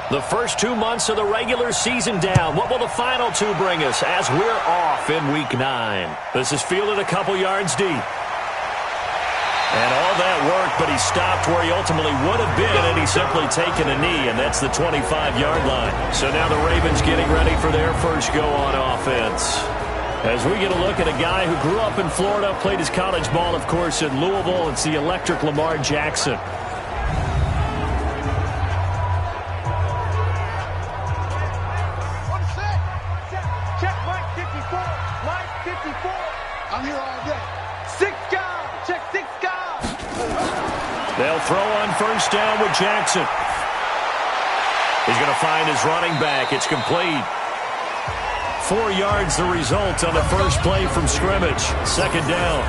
The first 2 months of the regular season down. What will the final 2 bring us as we're off in Week 9? This is fielded a couple yards deep. And all that work, but he stopped where he ultimately would have been, and he's simply taken a knee, and that's the 25-yard line. So now the Ravens getting ready for their first go on offense. As we get a look at a guy who grew up in Florida, played his college ball, of course, in Louisville. It's the electric Lamar Jackson. I'm here all day. 6 guys. Check 6 guys. They'll throw on first down with Jackson. He's going to find his running back. It's complete. 4 yards the result on the first play from scrimmage. Second down.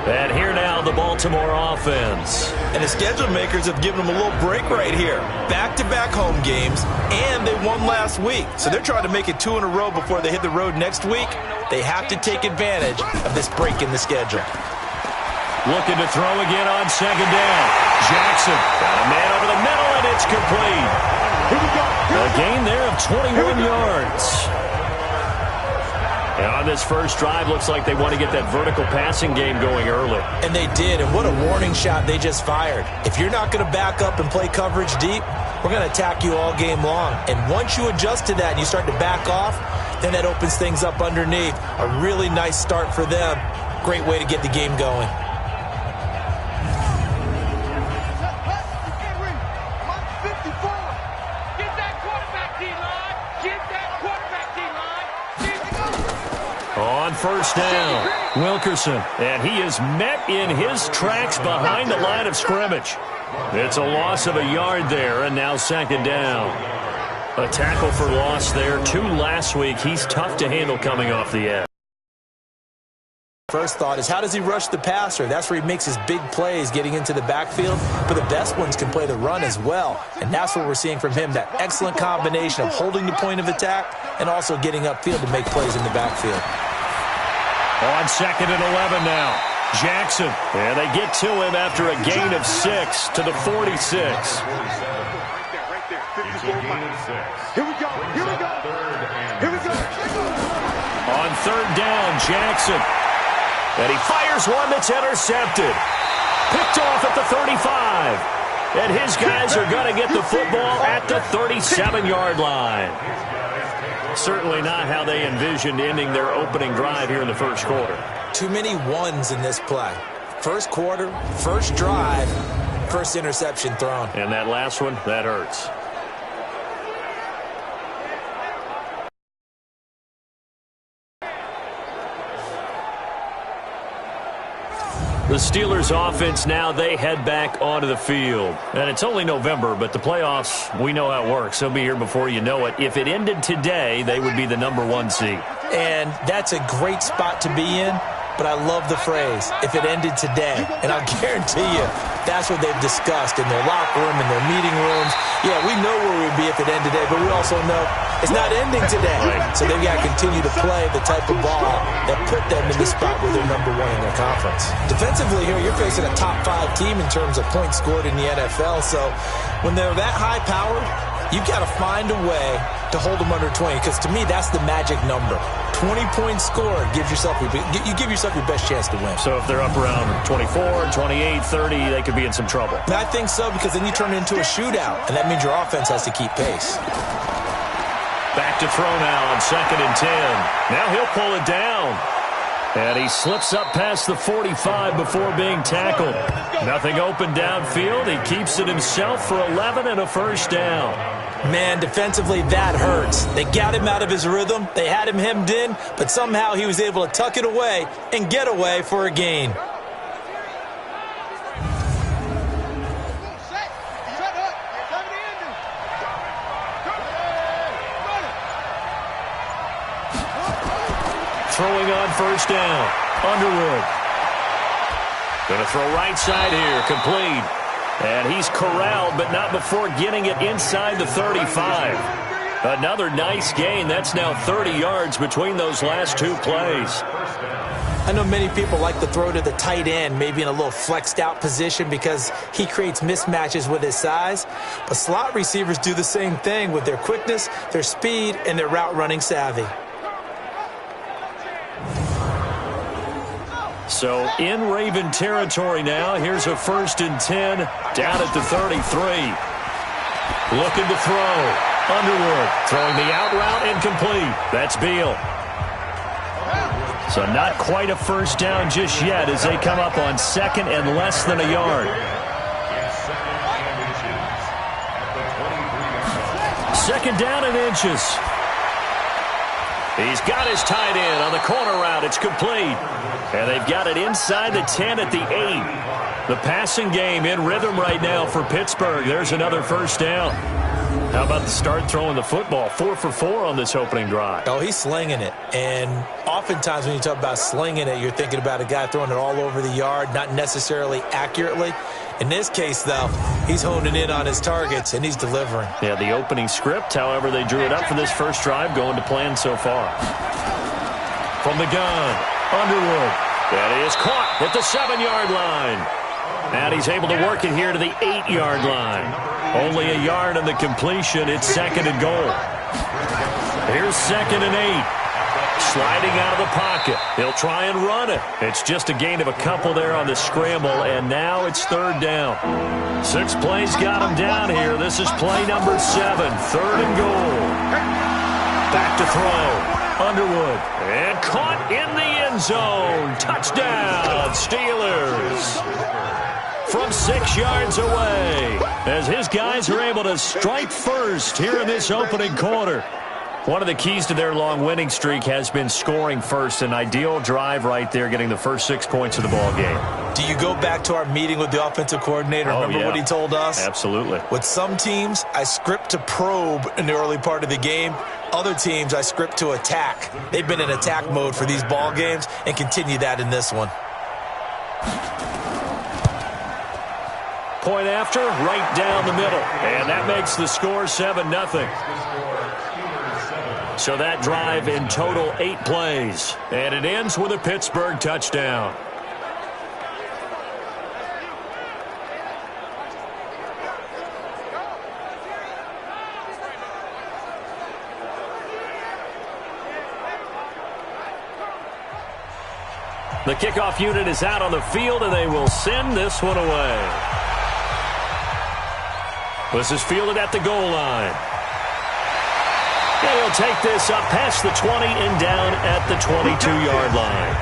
And here now the Baltimore offense. And the schedule makers have given them a little break right here. Back-to-back home games, and they won last week. So they're trying to make it 2 in a row before they hit the road next week. They have to take advantage of this break in the schedule. Looking to throw again on second down. Jackson got a man over the middle, and it's complete. Here we go. A gain there of 21 yards. And on this first drive, looks like they want to get that vertical passing game going early. And they did, and what a warning shot they just fired. If you're not going to back up and play coverage deep, we're going to attack you all game long. And once you adjust to that and you start to back off, then that opens things up underneath. A really nice start for them. Great way to get the game going. On first down, Wilkerson, and he is met in his tracks behind the line of scrimmage. It's a loss of a yard there, and now second down. A tackle for loss there, 2 last week. He's tough to handle coming off the edge. First thought is, how does he rush the passer? That's where he makes his big plays getting into the backfield. But the best ones can play the run as well. And that's what we're seeing from him, that excellent combination of holding the point of attack and also getting upfield to make plays in the backfield. On second and 11 now. Jackson, and they get to him after a gain of 6 to the 46. Here we go. Here we go. Here we go. On third down, Jackson. And he fires one that's intercepted. Picked off at the 35. And his guys are going to get the football at the 37-yard line. Certainly not how they envisioned ending their opening drive here in the first quarter. Too many ones in this play. First quarter, first drive, first interception thrown. And that last one, that hurts. The Steelers offense now, they head back onto the field. And it's only November, but the playoffs, we know how it works. They'll be here before you know it. If it ended today, they would be the number 1 seed. And that's a great spot to be in, but I love the phrase, if it ended today. And I'll guarantee you, that's what they've discussed in their locker room, in their meeting rooms. Yeah, we know where we'd be if it ended today, but we also know it's not ending today. Right. So they've got to continue to play the type of ball that put them in the spot where they're number 1 in their conference. Defensively here, you're facing a top 5 team in terms of points scored in the NFL. So when they're that high-powered, you've got to find a way to hold them under 20, because to me, that's the magic number. 20 points scored gives yourself you give yourself your best chance to win. So if they're up around 24, 28, 30, they could be in some trouble. And I think so, because then you turn it into a shootout, and that means your offense has to keep pace. Back to throw now on second and 10. Now he'll pull it down. And he slips up past the 45 before being tackled. Nothing open downfield. He keeps it himself for 11 and a first down. Man, defensively, that hurts. They got him out of his rhythm. They had him hemmed in, but somehow he was able to tuck it away and get away for a gain. Throwing on first down. Underwood. Going to throw right side here. Complete. And he's corralled, but not before getting it inside the 35. Another nice gain. That's now 30 yards between those last 2 plays. I know many people like to throw to the tight end, maybe in a little flexed out position because he creates mismatches with his size. But slot receivers do the same thing with their quickness, their speed, and their route running savvy. So in Raven territory now. Here's a 1st and 10 down at the 33. Looking to throw. Underwood throwing the out route incomplete. That's Beal. So not quite a first down just yet as they come up on 2nd and less than a yard. 2nd down and inches. He's got his tight end on the corner route. It's complete. And they've got it inside the 10 at the 8. The passing game in rhythm right now for Pittsburgh. There's another first down. How about the start throwing the football? 4 for 4 on this opening drive. Oh, he's slinging it. And oftentimes when you talk about slinging it, you're thinking about a guy throwing it all over the yard, not necessarily accurately. In this case, though, he's honing in on his targets, and he's delivering. Yeah, the opening script, however, they drew it up for this first drive, going to plan so far. From the gun, Underwood. That is caught at the 7-yard line. And he's able to work it here to the 8-yard line. Only a yard on the completion. It's 2nd and goal. Here's 2nd and 8. Sliding out of the pocket. He'll try and run it. It's just a gain of a couple there on the scramble, and now it's 3rd down. 6 plays got him down here. This is play number 7. 3rd and goal. Back to throw. Underwood. And caught in the end zone. Touchdown, Steelers. From 6 yards away, as his guys are able to strike first here in this opening quarter. One of the keys to their long winning streak has been scoring first. An ideal drive right there, getting the first 6 points of the ball game. Do you go back to our meeting with the offensive coordinator? Remember what he told us? Absolutely. With some teams, I script to probe in the early part of the game. Other teams, I script to attack. They've been in attack mode for these ball games and continue that in this one. Point after, right down the middle. And that makes the score 7-0. So that drive in total 8 plays. And it ends with a Pittsburgh touchdown. The kickoff unit is out on the field, and they will send this one away. This is fielded at the goal line. And he'll take this up past the 20 and down at the 22-yard line.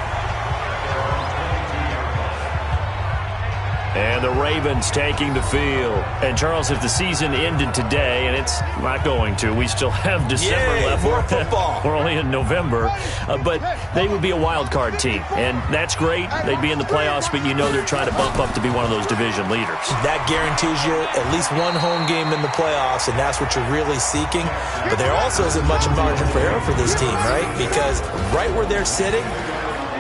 And the Ravens taking the field. And, Charles, if the season ended today, and it's not going to, we still have December left. More football. We're only in November. But they would be a wild card team. And that's great. They'd be in the playoffs, but you know they're trying to bump up to be one of those division leaders. That guarantees you at least one home game in the playoffs, and that's what you're really seeking. But there also isn't much margin for error for this team, right? Because right where they're sitting,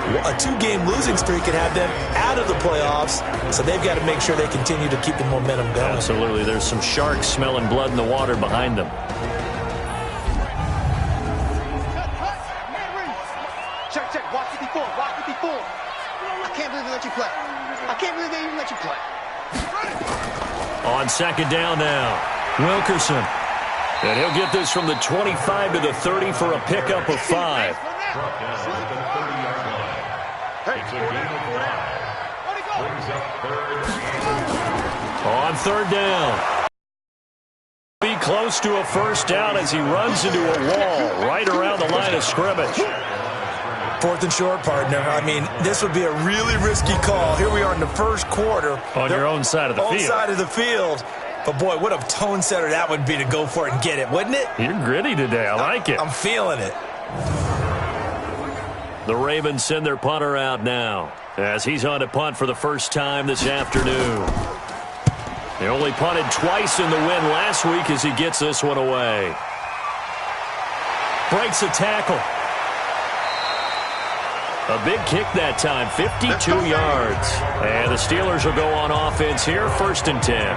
a 2-game losing streak can have them out of the playoffs, so they've got to make sure they continue to keep the momentum going. Absolutely. There's some sharks smelling blood in the water behind them. Check. Watch 54. I can't believe they let you play. I can't believe they even let you play. On 2nd down now, Wilkerson. And he'll get this from the 25 to the 30 for a pickup of 5. On 3rd down. Be close to a first down as he runs into a wall right around the line of scrimmage. 4th and short, partner. I mean, this would be a really risky call. Here we are in the first quarter. On your own side of the field. Own side of the field. But, boy, what a tone setter that would be to go for it and get it, wouldn't it? You're gritty today. I like it. I'm feeling it. The Ravens send their punter out now as he's on to punt for the first time this afternoon. They only punted twice in the win last week as he gets this one away. Breaks a tackle. A big kick that time, 52 yards. And the Steelers will go on offense here, 1st and 10.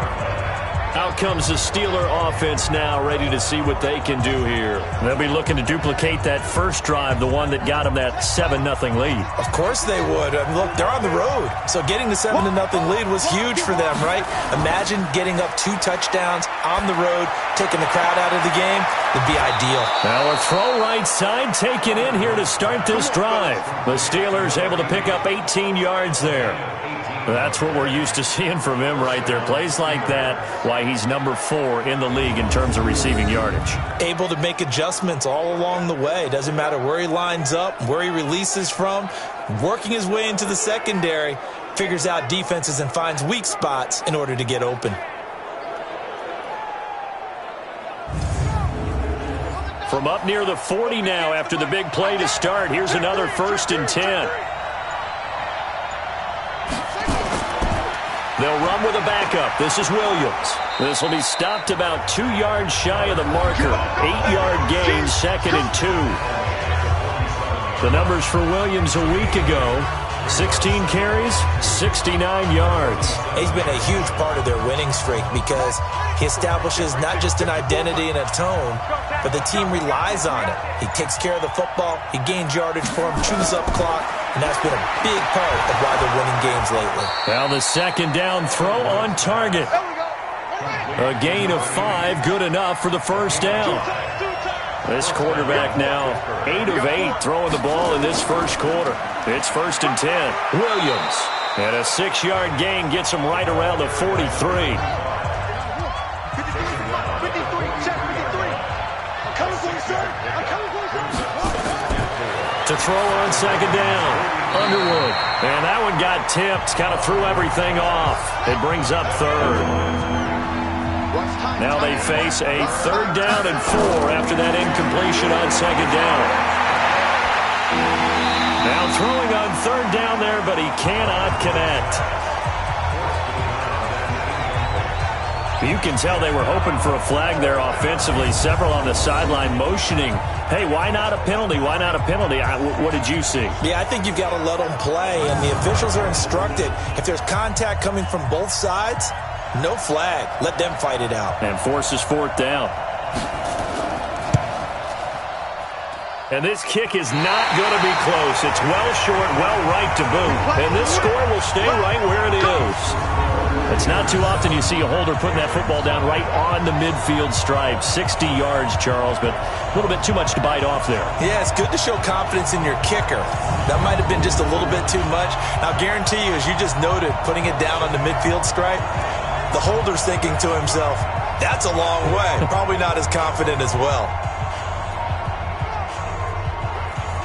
Out comes the Steeler offense now, ready to see what they can do here. They'll be looking to duplicate that first drive, the one that got them that 7-0 lead. Of course they would. I mean, look, they're on the road. So getting the 7-0 lead was huge for them, right? Imagine getting up 2 touchdowns on the road, taking the crowd out of the game. Would be ideal. Now a throw right side taken in here to start this drive. The Steelers able to pick up 18 yards there. That's what we're used to seeing from him right there. Plays like that, why he's number 4 in the league in terms of receiving yardage. Able to make adjustments all along the way. Doesn't matter where he lines up, where he releases from. Working his way into the secondary, figures out defenses and finds weak spots in order to get open. From up near the 40 now after the big play to start. Here's another 1st and 10. They'll run with a backup. This is Williams. This will be stopped about 2 yards shy of the marker. 8-yard gain, 2nd and 2. The numbers for Williams a week ago. 16 carries, 69 yards. He's been a huge part of their winning streak because he establishes not just an identity and a tone, but the team relies on it. He takes care of the football, he gains yardage for him, chews up clock, and that's been a big part of why they're winning games lately. Now the 2nd down throw on target. A gain of 5, good enough for the 1st down. This quarterback now 8 of 8 throwing the ball in this first quarter. It's 1st and 10. Williams. And a 6-yard gain gets him right around the 43. 53, check 53. I'm coming for you, sir. I'm coming for you, sir. To throw on 2nd down. Underwood. And that one got tipped. Kind of threw everything off. It brings up 3rd. Now they face a 3rd down and 4 after that incompletion on 2nd down. Now throwing on 3rd down there, but he cannot connect. You can tell they were hoping for a flag there offensively. Several on the sideline motioning, hey, why not a penalty? Why not a penalty? What did you see? Yeah, I think you've got to let them play, and the officials are instructed. If there's contact coming from both sides, no flag. Let them fight it out. And forces 4th down. And this kick is not going to be close. It's well short, well right to boot. And this score will stay right where it is. It's not too often you see a holder putting that football down right on the midfield stripe. 60 yards, Charles, but a little bit too much to bite off there. Yeah, it's good to show confidence in your kicker. That might have been just a little bit too much. I'll guarantee you, as you just noted, putting it down on the midfield stripe, the holder's thinking to himself, that's a long way. Probably not as confident as well.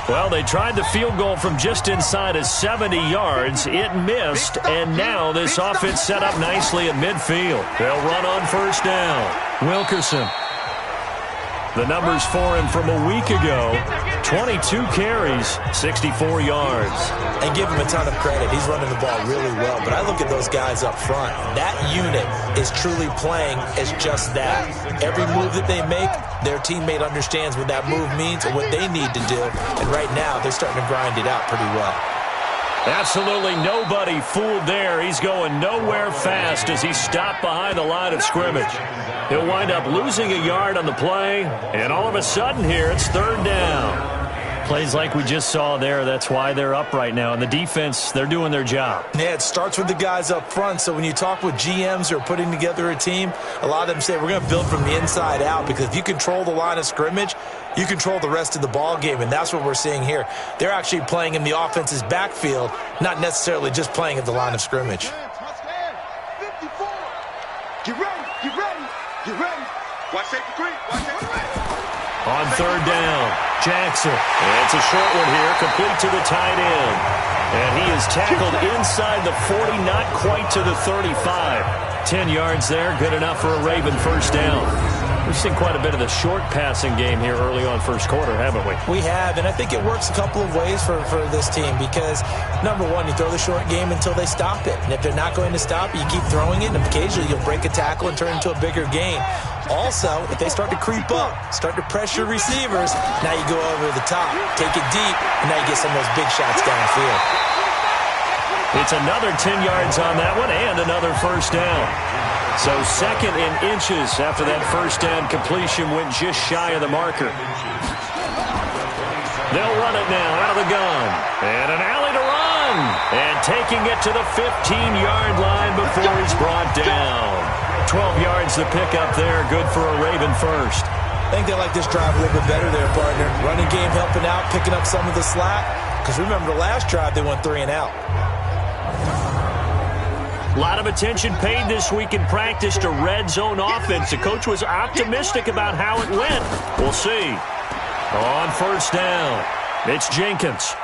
Well, they tried the field goal from just inside of 70 yards. It missed, and now this offense set up nicely at midfield. They'll run on 1st down. Wilkerson. The numbers for him from a week ago, 22 carries, 64 yards. And give him a ton of credit. He's running the ball really well. But I look at those guys up front. That unit is truly playing as just that. Every move that they make, their teammate understands what that move means and what they need to do. And right now, they're starting to grind it out pretty well. Absolutely nobody fooled there. He's going nowhere fast as he stopped behind the line of scrimmage. He'll wind up losing a yard on the play, and all of a sudden here, it's 3rd down. Plays like we just saw there, that's why they're up right now. And the defense, they're doing their job. Yeah, it starts with the guys up front. So when you talk with GMs who are putting together a team, a lot of them say we're going to build from the inside out, because if you control the line of scrimmage, you control the rest of the ball game, and that's what we're seeing here. They're actually playing in the offense's backfield, not necessarily just playing at the line of scrimmage. 54. Get ready, get ready, get ready. Watch safety 3, watch safety 3. On 3rd down, Jackson. And it's a short one here, complete to the tight end. And he is tackled inside the 40, not quite to the 35. 10 yards there, good enough for a Raven 1st down. We've seen quite a bit of the short passing game here early on 1st quarter, haven't we? We have, and I think it works a couple of ways for this team because, number one, you throw the short game until they stop it. And if they're not going to stop it, you keep throwing it, and occasionally you'll break a tackle and turn it into a bigger gain. Also, if they start to creep up, start to pressure receivers, now you go over the top, take it deep, and now you get some of those big shots downfield. It's another 10 yards on that one and another first down. So second in inches after that first down completion went just shy of the marker. They'll run it now out of the gun. And an alley to run. And taking it to the 15-yard line before he's brought down. 12 yards the pickup there. Good for a Raven first. I think they like this drive a little bit better there, partner. Running game helping out, picking up some of the slack. Because remember, the last drive they went 3 and out. A lot of attention paid this week in practice to red zone offense. The coach was optimistic about how it went. We'll see. On first down, it's Jenkins.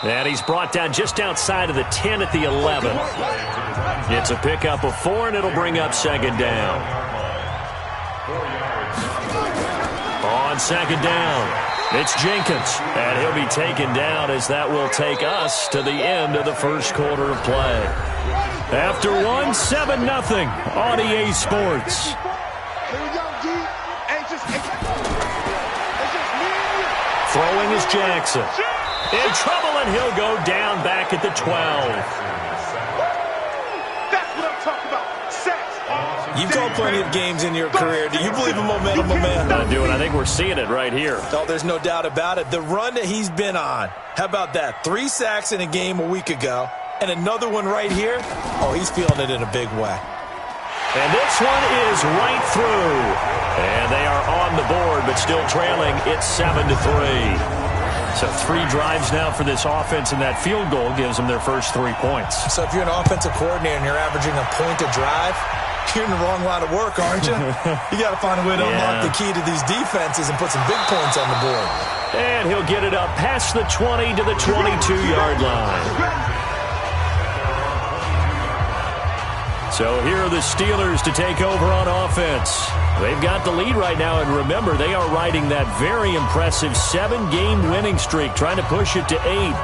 And he's brought down just outside of the 10 at the 11. It's a pickup of 4, and it'll bring up second down. On second down, it's Jenkins. And he'll be taken down as that will take us to the end of the first quarter of play. After 7-0 on EA Sports. Throwing is Jackson. In trouble, and he'll go down back at the 12. That's what I'm talking about. You've called plenty of games in your career. Do you believe in momentum, my man? I do, and I think we're seeing it right here. Oh, there's no doubt about it. The run that he's been on. How about that? 3 sacks in a game a week ago, and another one right here. Oh, he's feeling it in a big way. And this one is right through. And they are on the board, but still trailing. It's 7-3. So 3 drives now for this offense, and that field goal gives them their first 3 points. So if you're an offensive coordinator and you're averaging a point a drive, you're in the wrong line of work, aren't you? You got to find a way to unlock the key to these defenses and put some big points on the board. And he'll get it up past the 20 to the 22-yard line. So here are the Steelers to take over on offense. They've got the lead right now, and remember, they are riding that very impressive 7-game winning streak, trying to push it to 8.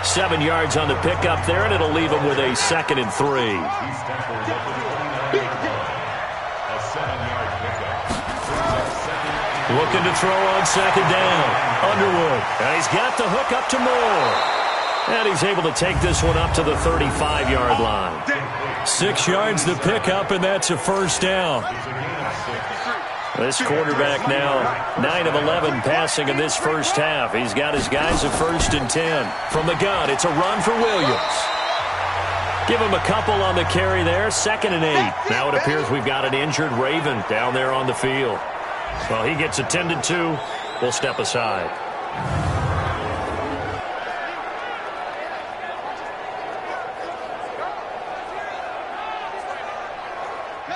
Seven yards on the pickup there, and it'll leave them with a 2nd and 3. Looking to throw on second down. Underwood. And he's got the hook up to Moore. And he's able to take this one up to the 35-yard line. 6 yards the pickup, and that's a first down. This quarterback now 9 of 11 passing in this first half. He's got his guys at 1st and 10. From the gun, it's a run for Williams. Give him a couple on the carry there. 2nd and 8. Now it appears we've got an injured Raven down there on the field. Well, he gets attended to. We'll step aside.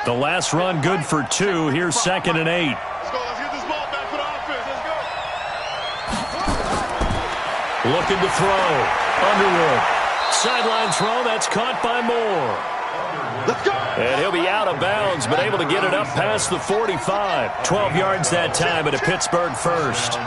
The last run good for 2. Here's 2nd and 8. Let's go. Let's get this ball back for the offense. Let's go. Looking to throw. Underwood. Sideline throw. That's caught by Moore. Let's go. And he'll be out of bounds, but able to get it up past the 45. 12 yards that time at a Pittsburgh first.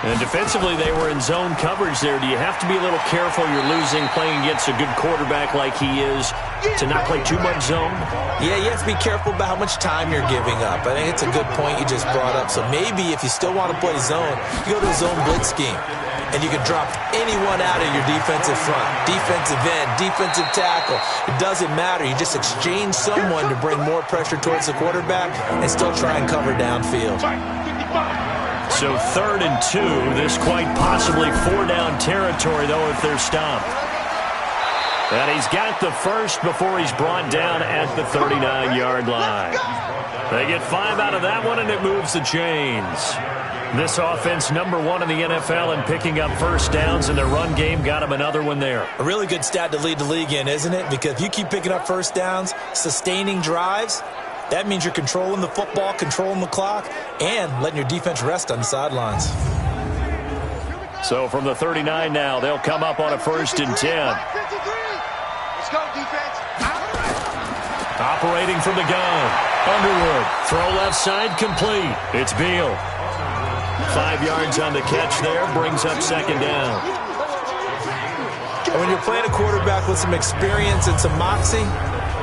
And defensively, they were in zone coverage there. Do you have to be a little careful? You're losing playing against a good quarterback like he is to not play too much zone? Yeah, you have to be careful about how much time you're giving up. I think it's a good point you just brought up. So maybe if you still want to play zone, you go to a zone blitz scheme. And you can drop anyone out of your defensive front, defensive end, defensive tackle. It doesn't matter. You just exchange someone to bring more pressure towards the quarterback and still try and cover downfield. So 3rd and 2. This quite possibly 4-down territory, though, if they're stopped. And he's got the first before he's brought down at the 39-yard line. They get 5 out of that one, and it moves the chains. This offense, number 1 in the NFL in picking up first downs, and their run game got him another one there. A really good stat to lead the league in, isn't it? Because if you keep picking up first downs, sustaining drives, that means you're controlling the football, controlling the clock, and letting your defense rest on the sidelines. So from the 39 now, they'll come up on a 1st and 10. Let's go, defense. Operating from the gun. Underwood. Throw left side complete. It's Beal. 5 yards on the catch there. Brings up 2nd down. And when you're playing a quarterback with some experience and some moxie,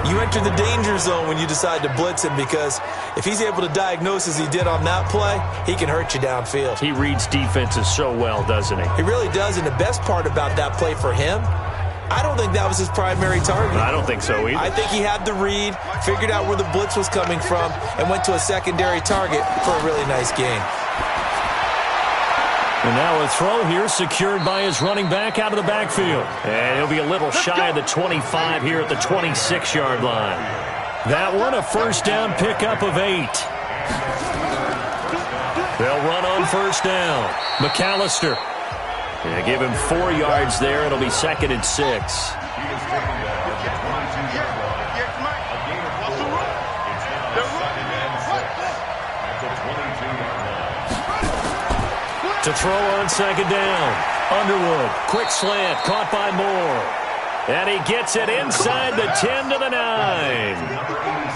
You enter the danger zone when you decide to blitz him, because if he's able to diagnose as he did on that play, he can hurt you downfield. He reads defenses so well, doesn't he? He really does, and the best part about that play for him, I don't think that was his primary target. I don't think so either. I think he had the read, figured out where the blitz was coming from, and went to a secondary target for a really nice gain. And now a throw here secured by his running back out of the backfield. And he'll be a little shy of the 25 here at the 26-yard line. That one a first down pickup of 8. They'll run on first down. McAllister. Yeah, give him 4 yards there. It'll be 2nd and 6. To throw on 2nd down. Underwood, quick slant, caught by Moore. And he gets it inside the 10 to the 9.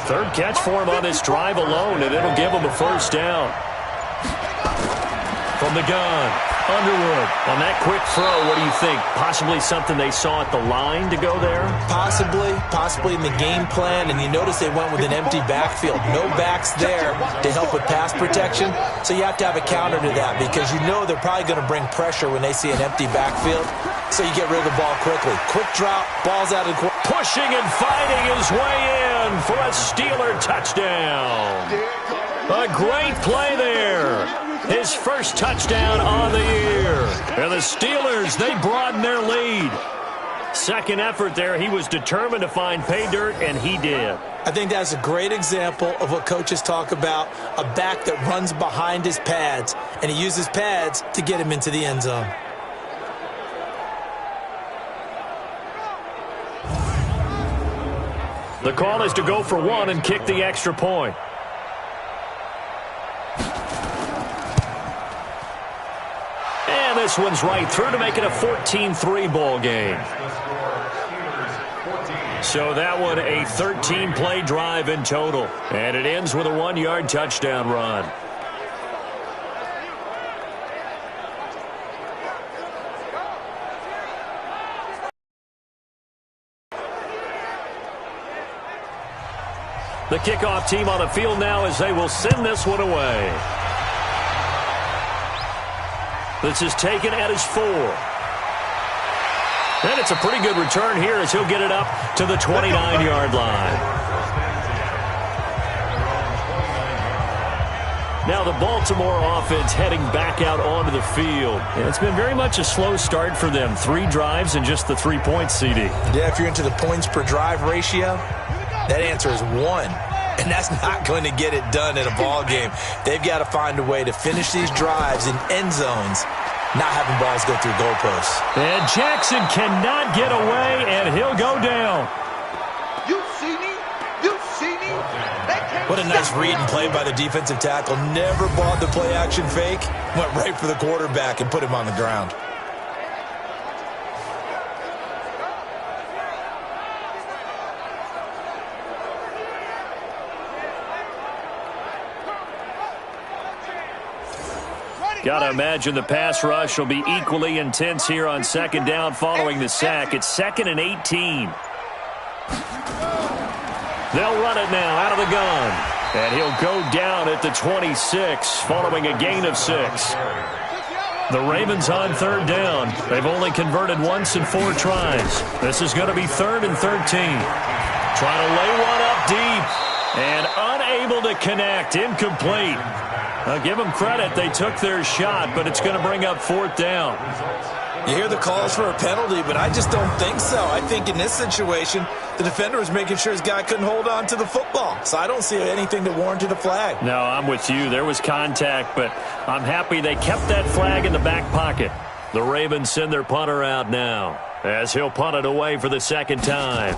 3rd catch for him on this drive alone, and it'll give him a first down. From the gun, Underwood on that quick throw. What do you think? Possibly something they saw at the line to go there? Possibly in the game plan, and you notice they went with an empty backfield. No backs there to help with pass protection, so you have to have a counter to that, because you know they're probably going to bring pressure when they see an empty backfield, so you get rid of the ball quickly. Quick drop, ball's out of the court. Pushing and fighting his way in for a Steeler touchdown. A great play there. His first touchdown on the year. And the Steelers, they broaden their lead. Second effort there, he was determined to find pay dirt, and he did. I think that's a great example of what coaches talk about, a back that runs behind his pads, and he uses pads to get him into the end zone. The call is to go for 1 and kick the extra point. And this one's right through to make it a 14-3 ball game. So that one a 13-play drive in total. And it ends with a 1-yard touchdown run. The kickoff team on the field now as they will send this one away. This is taken at his 4. And it's a pretty good return here as he'll get it up to the 29-yard line. Now the Baltimore offense heading back out onto the field. And it's been very much a slow start for them. 3 drives and just the 3 points, CD. Yeah, if you're into the points per drive ratio, that answer is 1. And that's not going to get it done in a ball game. They've got to find a way to finish these drives in end zones, not having balls go through goalposts. And Jackson cannot get away, and he'll go down. You see me? You see me? What a nice read and play by the defensive tackle. Never bought the play-action fake. Went right for the quarterback and put him on the ground. Got to imagine the pass rush will be equally intense here on 2nd down following the sack. It's 2nd and 18. They'll run it now out of the gun. And he'll go down at the 26 following a gain of 6. The Ravens on 3rd down. They've only converted once in 4 tries. This is going to be 3rd and 13. Trying to lay one up deep. And unable to connect. Incomplete. I'll give them credit. They took their shot, but it's going to bring up 4th down. You hear the calls for a penalty, but I just don't think so. I think in this situation, the defender was making sure his guy couldn't hold on to the football. So I don't see anything that warranted a flag. No, I'm with you. There was contact, but I'm happy they kept that flag in the back pocket. The Ravens send their punter out now as he'll punt it away for the 2nd time.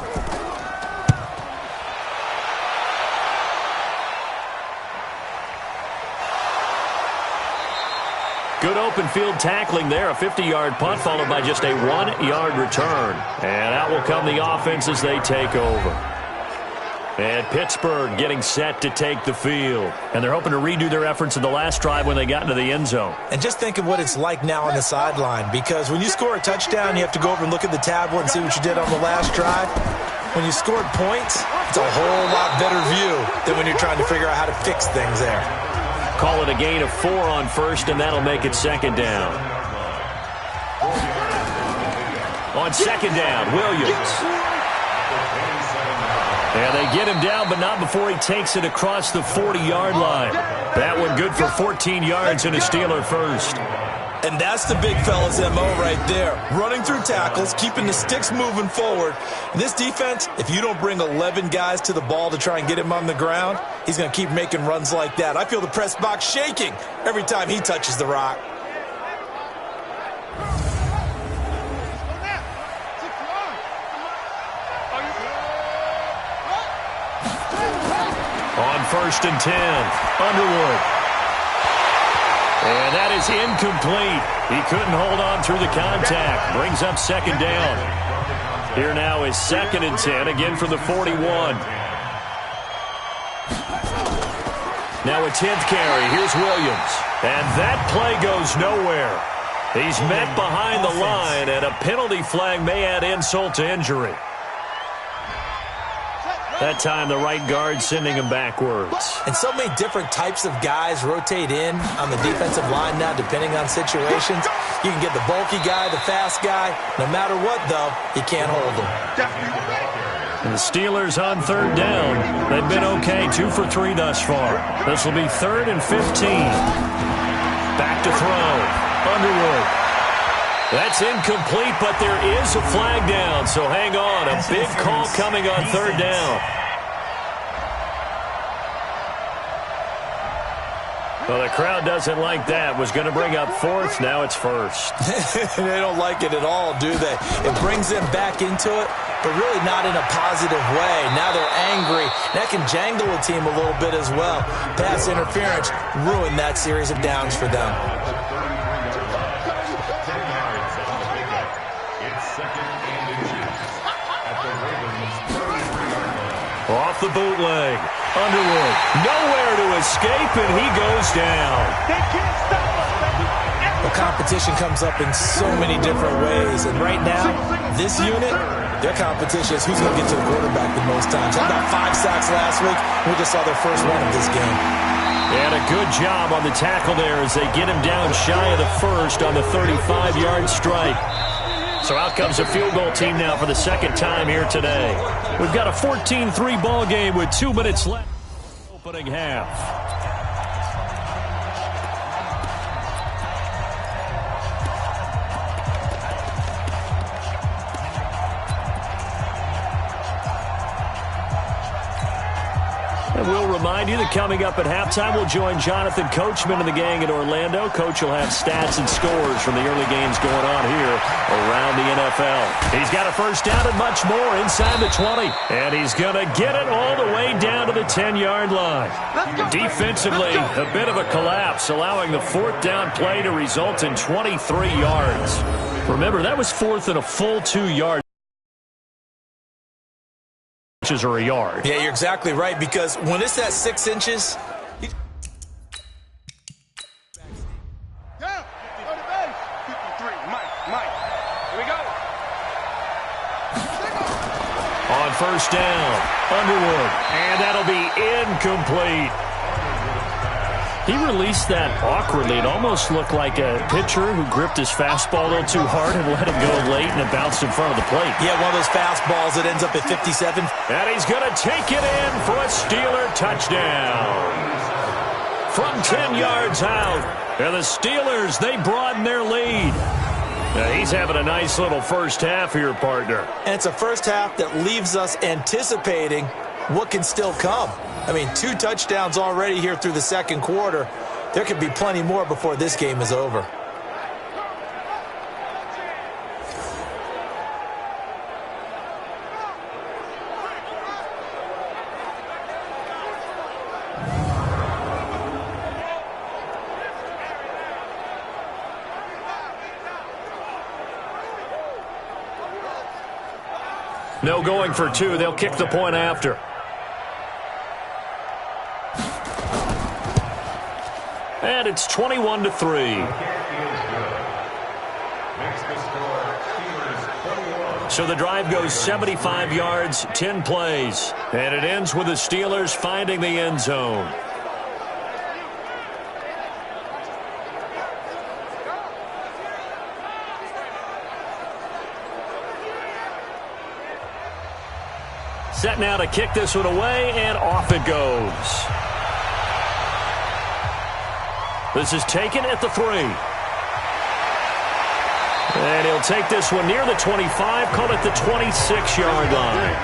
Good open field tackling there. A 50-yard punt followed by just a 1-yard return. And out will come the offense as they take over. And Pittsburgh getting set to take the field. And they're hoping to redo their efforts in the last drive when they got into the end zone. And just think of what it's like now on the sideline. Because when you score a touchdown, you have to go over and look at the tablet and see what you did on the last drive. When you scored points, It's a whole lot better view than when you're trying to figure out how to fix things there. Call it a gain of 4 on first, and that'll make it second down. On second down, Williams. Yeah, they get him down, but not before he takes it across the 40-yard line. That one good for 14 yards and a Steeler first. And that's the big fella's MO right there. Running through tackles, keeping the sticks moving forward. This defense, if you don't bring 11 guys to the ball to try and get him on the ground, he's going to keep making runs like that. I feel the press box shaking every time he touches the rock. On first and 10, Underwood. And that is incomplete. He couldn't hold on through the contact. Brings up second down. Here now is second and 10, again from the 41. Now a 10th carry. Here's Williams. And that play goes nowhere. He's met behind the line, and a penalty flag may add insult to injury. That time, the right guard sending him backwards. And so many different types of guys rotate in on the defensive line now, depending on situations. You can get the bulky guy, the fast guy. No matter what, though, you can't hold him. And the Steelers on third down. They've been okay, 2 for 3 thus far. This will be 3rd and 15. Back to throw. Underwood. That's incomplete, but there is a flag down, so hang on. A big call coming on third down. Well, the crowd doesn't like that. Was going to bring up 4th, now it's 1st. They don't like it at all, do they? It brings them back into it, but really not in a positive way. Now they're angry. That can jangle a team a little bit as well. Pass interference ruined that series of downs for them. Off the bootleg. Underwood. Nowhere to escape, and he goes down. They can't stop us, baby. Well, competition comes up in so many different ways. And right now, this unit, their competition is who's going to get to the quarterback the most times. Had about 5 sacks last week. We just saw their first one of this game. And a good job on the tackle there as they get him down shy of the first on the 35-yard strike. So out comes a field goal team now for the second time here today. We've got a 14-3 ball game with 2 minutes left. Opening half. And we'll remind you that coming up at halftime, we'll join Jonathan Coachman and the gang in Orlando. Coach will have stats and scores from the early games going on here around the NFL. He's got a first down and much more inside the 20. And he's going to get it all the way down to the 10-yard line. Defensively, a bit of a collapse, allowing the 4th down play to result in 23 yards. Remember, that was 4th and a full 2 yards. Or a yard. Yeah, you're exactly right, because when it's at 6 inches, Yeah, 53, Mike, here we go. On first down, Underwood, and that'll be incomplete. He released that awkwardly. It almost looked like a pitcher who gripped his fastball a little too hard and let it go late, and it bounced in front of the plate. Yeah, one of those fastballs that ends up at 57. And he's going to take it in for a Steeler touchdown. From 10 yards out, and the Steelers, they broaden their lead. Now, he's having a nice little first half here, partner. And it's a first half that leaves us anticipating what can still come. I mean, 2 touchdowns already here through the second quarter. There could be plenty more before this game is over. No going for 2. They'll kick the point after. And it's 21-3. So the drive goes 75 yards, 10 plays. And it ends with the Steelers finding the end zone. Set now to kick this one away, and off it goes. This is taken at the 3. And he'll take this one near the 25, call it the 26-yard line.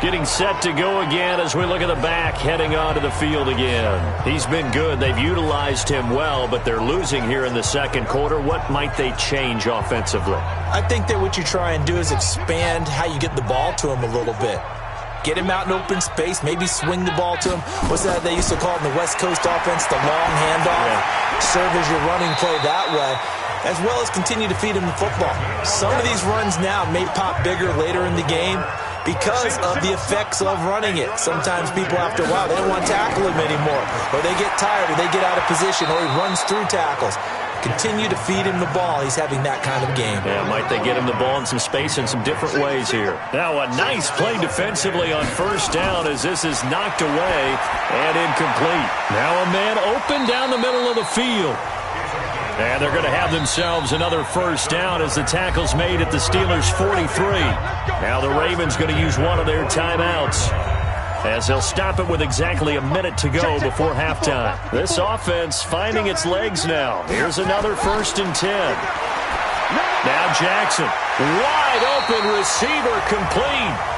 Getting set to go again as we look at the back, heading onto the field again. He's been good. They've utilized him well, but they're losing here in the second quarter. What might they change offensively? I think that what you try and do is expand how you get the ball to him a little bit. Get him out in open space, maybe swing the ball to him. What's that they used to call it in the West Coast offense, the long handoff? Yeah. Serve as your running play that way, as well as continue to feed him the football. Some of these runs now may pop bigger later in the game because of the effects of running it. Sometimes people, after a while, they don't want to tackle him anymore, or they get tired, or they get out of position, or he runs through tackles. Continue to feed him the ball. He's having that kind of game. Yeah, might they get him the ball in some space in some different ways here. Now a nice play defensively on first down as this is knocked away and incomplete. Now a man open down the middle of the field. And they're going to have themselves another first down as the tackle's made at the Steelers' 43. Now the Ravens going to use one of their timeouts, as they'll stop it with exactly a minute to go before halftime. This offense finding its legs now. Here's another 1st and 10. Now Jackson, wide open receiver, complete.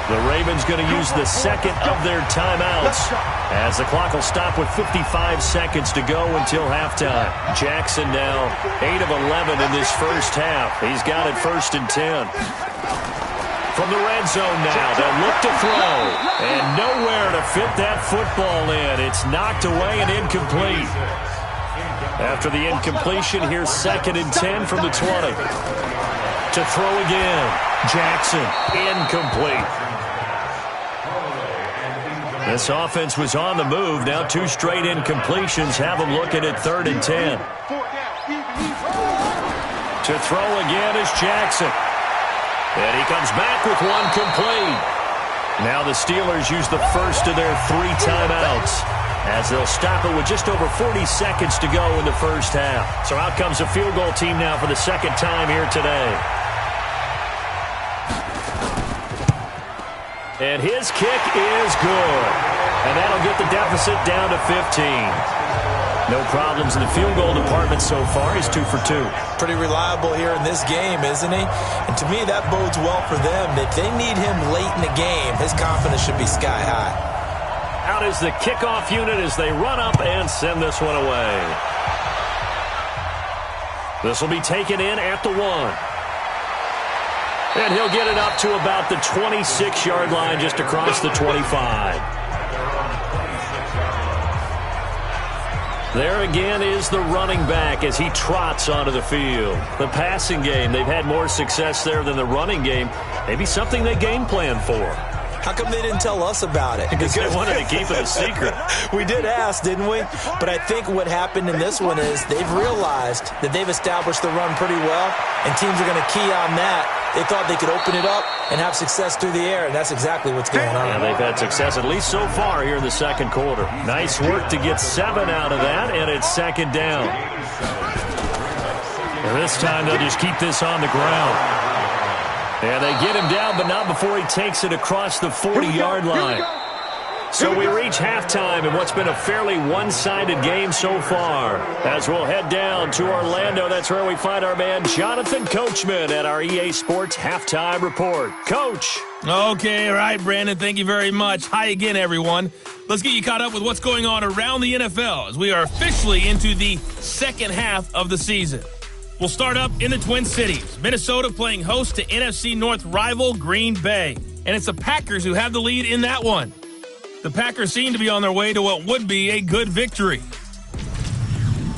The Ravens going to use the second of their timeouts, as the clock will stop with 55 seconds to go until halftime. Jackson now 8 of 11 in this first half. He's got it 1st and 10. From the red zone now, they'll look to throw, and nowhere to fit that football in. It's knocked away and incomplete. After the incompletion, here's 2nd and 10 from the 20. To throw again, Jackson, incomplete. This offense was on the move. Now 2 straight incompletions have them looking at 3rd and 10. To throw again is Jackson. And he comes back with one complete. Now the Steelers use the first of their 3 timeouts, as they'll stop it with just over 40 seconds to go in the first half. So out comes the field goal team now for the second time here today. And his kick is good. And that'll get the deficit down to 15. No problems in the field goal department so far. He's 2 for 2. Pretty reliable here in this game, isn't he? And to me, that bodes well for them. If they need him late in the game, his confidence should be sky high. Out is the kickoff unit as they run up and send this one away. This will be taken in at the 1. And he'll get it up to about the 26-yard line, just across the 25. There again is the running back as he trots onto the field. The passing game, they've had more success there than the running game. Maybe something they game plan for. How come they didn't tell us about it? Because they wanted to keep it a secret. We did ask, didn't we? But I think what happened in this one is they've realized that they've established the run pretty well, and teams are going to key on that. They thought they could open it up and have success through the air, and that's exactly what's going on. Yeah, they've had success, at least so far, here in the second quarter. Nice work to get 7 out of that, and it's 2nd down. And this time they'll just keep this on the ground. And they get him down, but not before he takes it across the 40-yard line. So we reach halftime in what's been a fairly one-sided game so far. As we'll head down to Orlando, that's where we find our man Jonathan Coachman at our EA Sports Halftime Report. Coach. Okay, all right, Brandon, thank you very much. Hi again, everyone. Let's get you caught up with what's going on around the NFL as we are officially into the second half of the season. We'll start up in the Twin Cities. Minnesota playing host to NFC North rival Green Bay. And it's the Packers who have the lead in that one. The Packers seem to be on their way to what would be a good victory.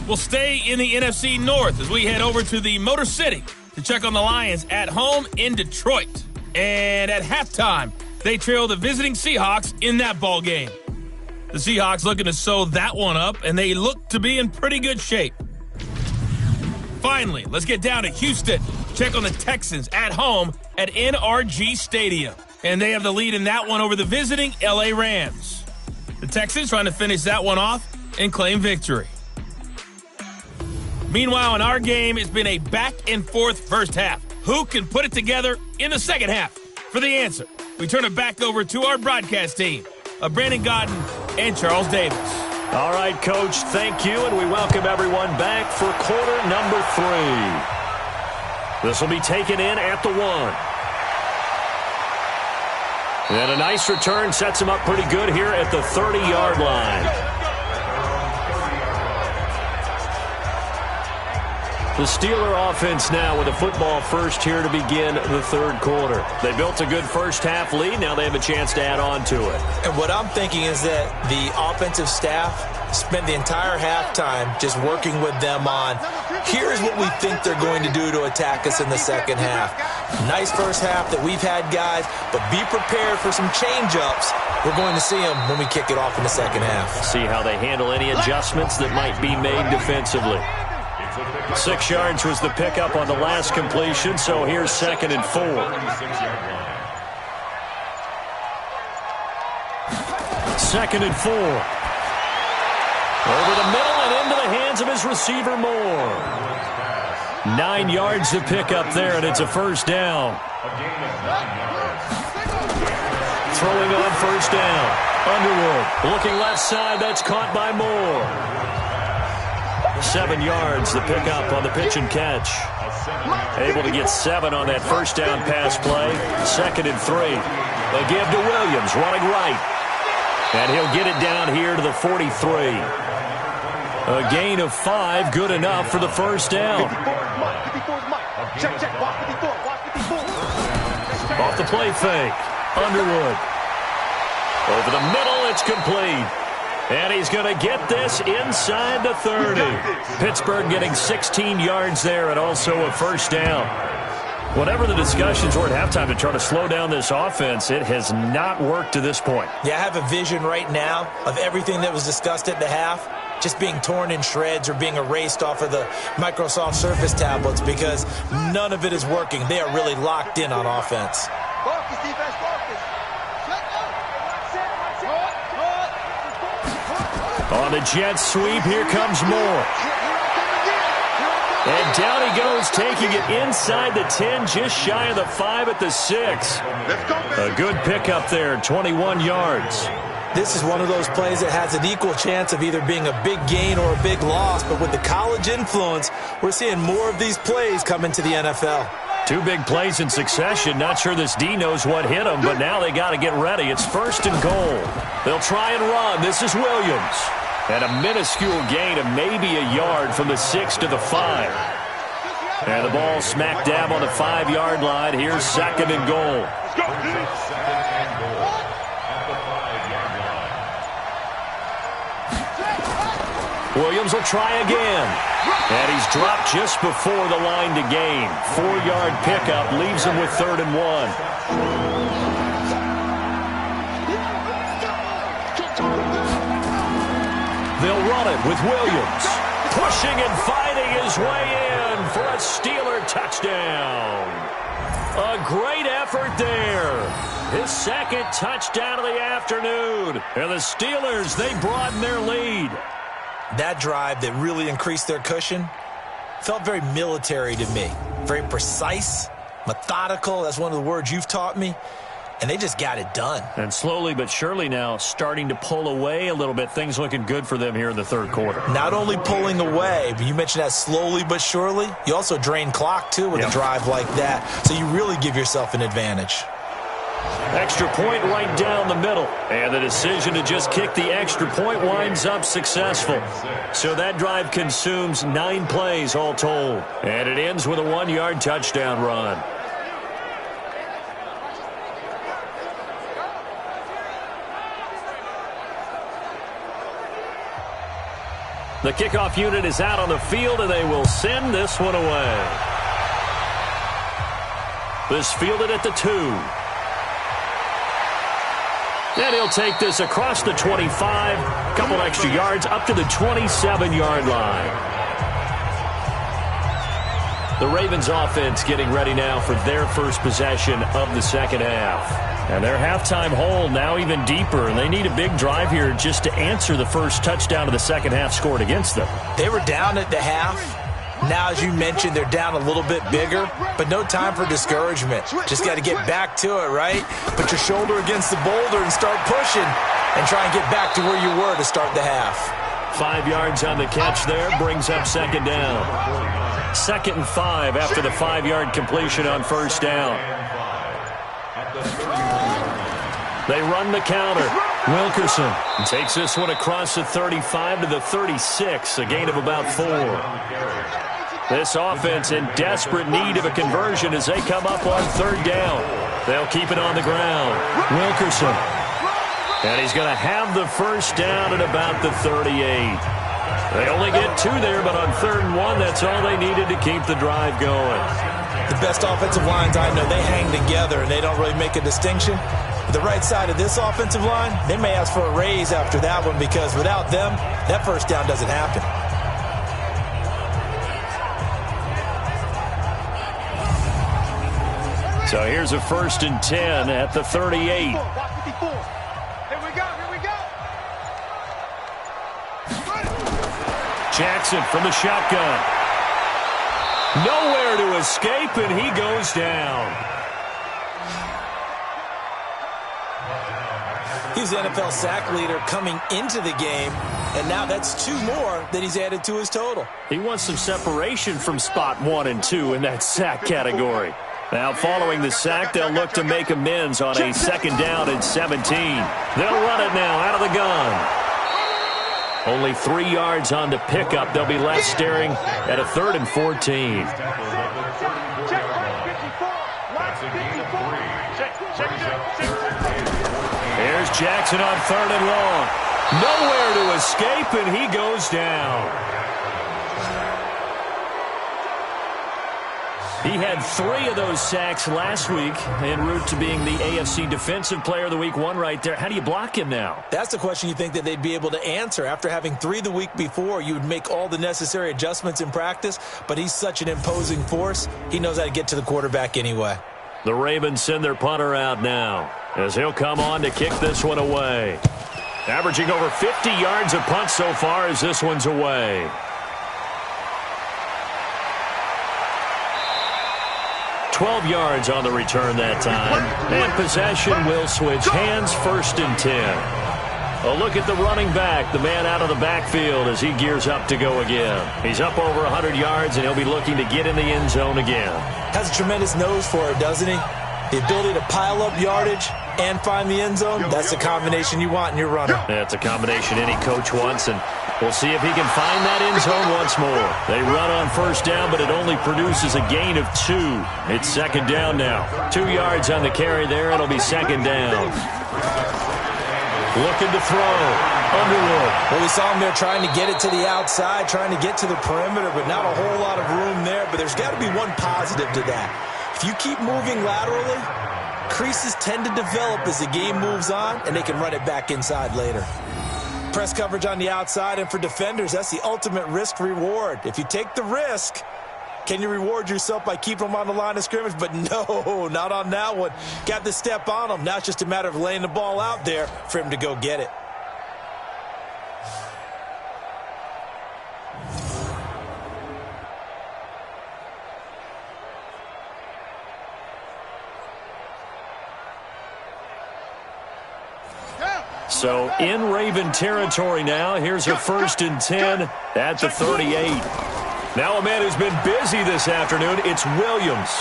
We'll stay in the NFC North as we head over to the Motor City to check on the Lions at home in Detroit. And at halftime, they trail the visiting Seahawks in that ball game. The Seahawks looking to sew that one up, and they look to be in pretty good shape. Finally, let's get down to Houston. Check on the Texans at home at NRG Stadium. And they have the lead in that one over the visiting LA Rams. The Texans trying to finish that one off and claim victory. Meanwhile, in our game, it's been a back-and-forth first half. Who can put it together in the second half? For the answer, we turn it back over to our broadcast team of Brandon Godden and Charles Davis. All right, Coach, thank you, and we welcome everyone back for quarter number 3. This will be taken in at the 1. And a nice return sets him up pretty good here at the 30-yard line. The Steeler offense now with a football first here to begin the third quarter. They built a good first half lead. Now they have a chance to add on to it. And what I'm thinking is that the offensive staff spent the entire halftime just working with them on, here's what we think they're going to do to attack us in the second half. Nice first half that we've had, guys, but be prepared for some change-ups. We're going to see them when we kick it off in the second half. See how they handle any adjustments that might be made defensively. 6 yards was the pickup on the last completion, so here's 2nd and 4. Second and 4. Over the middle and into the hands of his receiver, Moore. 9 yards to pick up there, and it's a first down. Throwing on first down. Underwood looking left side. That's caught by Moore. 7 yards, the pickup on the pitch and catch. Able to get 7 on that first down pass play. 2nd and 3. They give to Williams, running right. And he'll get it down here to the 43. A gain of 5, good enough for the first down. Off the play fake. Underwood. Over the middle, it's complete. And he's going to get this inside the 30. Pittsburgh getting 16 yards there and also a first down. Whatever the discussions were at halftime to try to slow down this offense, it has not worked to this point. Yeah, I have a vision right now of everything that was discussed at the half just being torn in shreds or being erased off of the Microsoft Surface tablets because none of it is working. They are really locked in on offense. Focus, defense, focus. On the jet sweep, here comes Moore. And down he goes, taking it inside the 10, just shy of the 5 at the 6. A good pickup there, 21 yards. This is one of those plays that has an equal chance of either being a big gain or a big loss, but with the college influence, we're seeing more of these plays come into the NFL. 2 big plays in succession. Not sure this D knows what hit him, but now they got to get ready. It's 1st and goal. They'll try and run. This is Williams. And a minuscule gain of maybe a yard from the 6 to the 5. And the ball smack dab on the 5-yard line. Here's 2nd and goal. Williams will try again. And he's dropped just before the line to gain. 4-yard pickup leaves him with 3rd and 1. They'll run it with Williams. Pushing and fighting his way in for a Steeler touchdown. A great effort there. His 2nd touchdown of the afternoon. And the Steelers, they broaden their lead. That drive that really increased their cushion felt very military to me. Very precise, methodical. That's one of the words you've taught me. And they just got it done. And slowly but surely now starting to pull away a little bit. Things looking good for them here in the third quarter. Not only pulling away, but you mentioned that slowly but surely. You also drain clock, too, with a drive like that. So you really give yourself an advantage. Extra point right down the middle. And the decision to just kick the extra point winds up successful. So that drive consumes 9 plays all told. And it ends with a 1-yard touchdown run. The kickoff unit is out on the field, and they will send this one away. This fielded at the 2. And he'll take this across the 25, couple extra yards up to the 27-yard line. The Ravens offense getting ready now for their first possession of the second half. And their halftime hole now even deeper, and they need a big drive here just to answer the first touchdown of the second half scored against them. They were down at the half. Now, as you mentioned, they're down a little bit bigger, but no time for discouragement. Just got to get back to it, right? Put your shoulder against the boulder and start pushing and try and get back to where you were to start the half. 5 yards on the catch there, brings up second down. 2nd and 5 after the 5-yard completion on first down. They run the counter. Wilkerson takes this one across the 35 to the 36, a gain of about 4. This offense in desperate need of a conversion as they come up on third down. They'll keep it on the ground. Wilkerson. And he's going to have the first down at about the 38. They only get 2 there, but on 3rd and 1, that's all they needed to keep the drive going. The best offensive lines I know, they hang together and they don't really make a distinction. The right side of this offensive line, they may ask for a raise after that one because without them, that first down doesn't happen. So here's a 1st and 10 at the 38. Jackson from the shotgun. Nowhere to escape, and he goes down. He's the NFL sack leader coming into the game, and now that's 2 more that he's added to his total. He wants some separation from spot 1 and 2 in that sack category. Now following the sack, they'll look to make amends on a 2nd down and 17. They'll run it now out of the gun. Only 3 yards on the pickup. They'll be left staring at a 3rd and 14. Here's Jackson on 3rd and long. Nowhere to escape, and he goes down. He had 3 of those sacks last week en route to being the AFC Defensive Player of the Week 1 right there. How do you block him now? That's the question you think that they'd be able to answer. After having 3 the week before, you would make all the necessary adjustments in practice, but he's such an imposing force, he knows how to get to the quarterback anyway. The Ravens send their punter out now as he'll come on to kick this one away. Averaging over 50 yards a punt so far as this one's away. $12 yards on the return that time. And possession will switch hands, 1st and 10. A look at the running back, the man out of the backfield as he gears up to go again. He's up over 100 yards, and he'll be looking to get in the end zone again. Has a tremendous nose for it, doesn't he? The ability to pile up yardage and find the end zone, that's the combination you want in your runner. That's a combination any coach wants, and we'll see if he can find that end zone once more. They run on 1st down, but it only produces a gain of 2. It's 2nd down now. 2 yards on the carry there. It'll be 2nd down. Looking to throw. Underwood. Well, we saw him there trying to get it to the outside, trying to get to the perimeter, but not a whole lot of room there. But there's got to be one positive to that. If you keep moving laterally, creases tend to develop as the game moves on, and they can run it back inside later. Press coverage on the outside, and for defenders, that's the ultimate risk-reward. If you take the risk, can you reward yourself by keeping them on the line of scrimmage? But no, not on that one. Got the step on them. Now it's just a matter of laying the ball out there for him to go get it. So in Raven territory now. Here's a 1st and 10 at the 38. Now a man who's been busy this afternoon. It's Williams.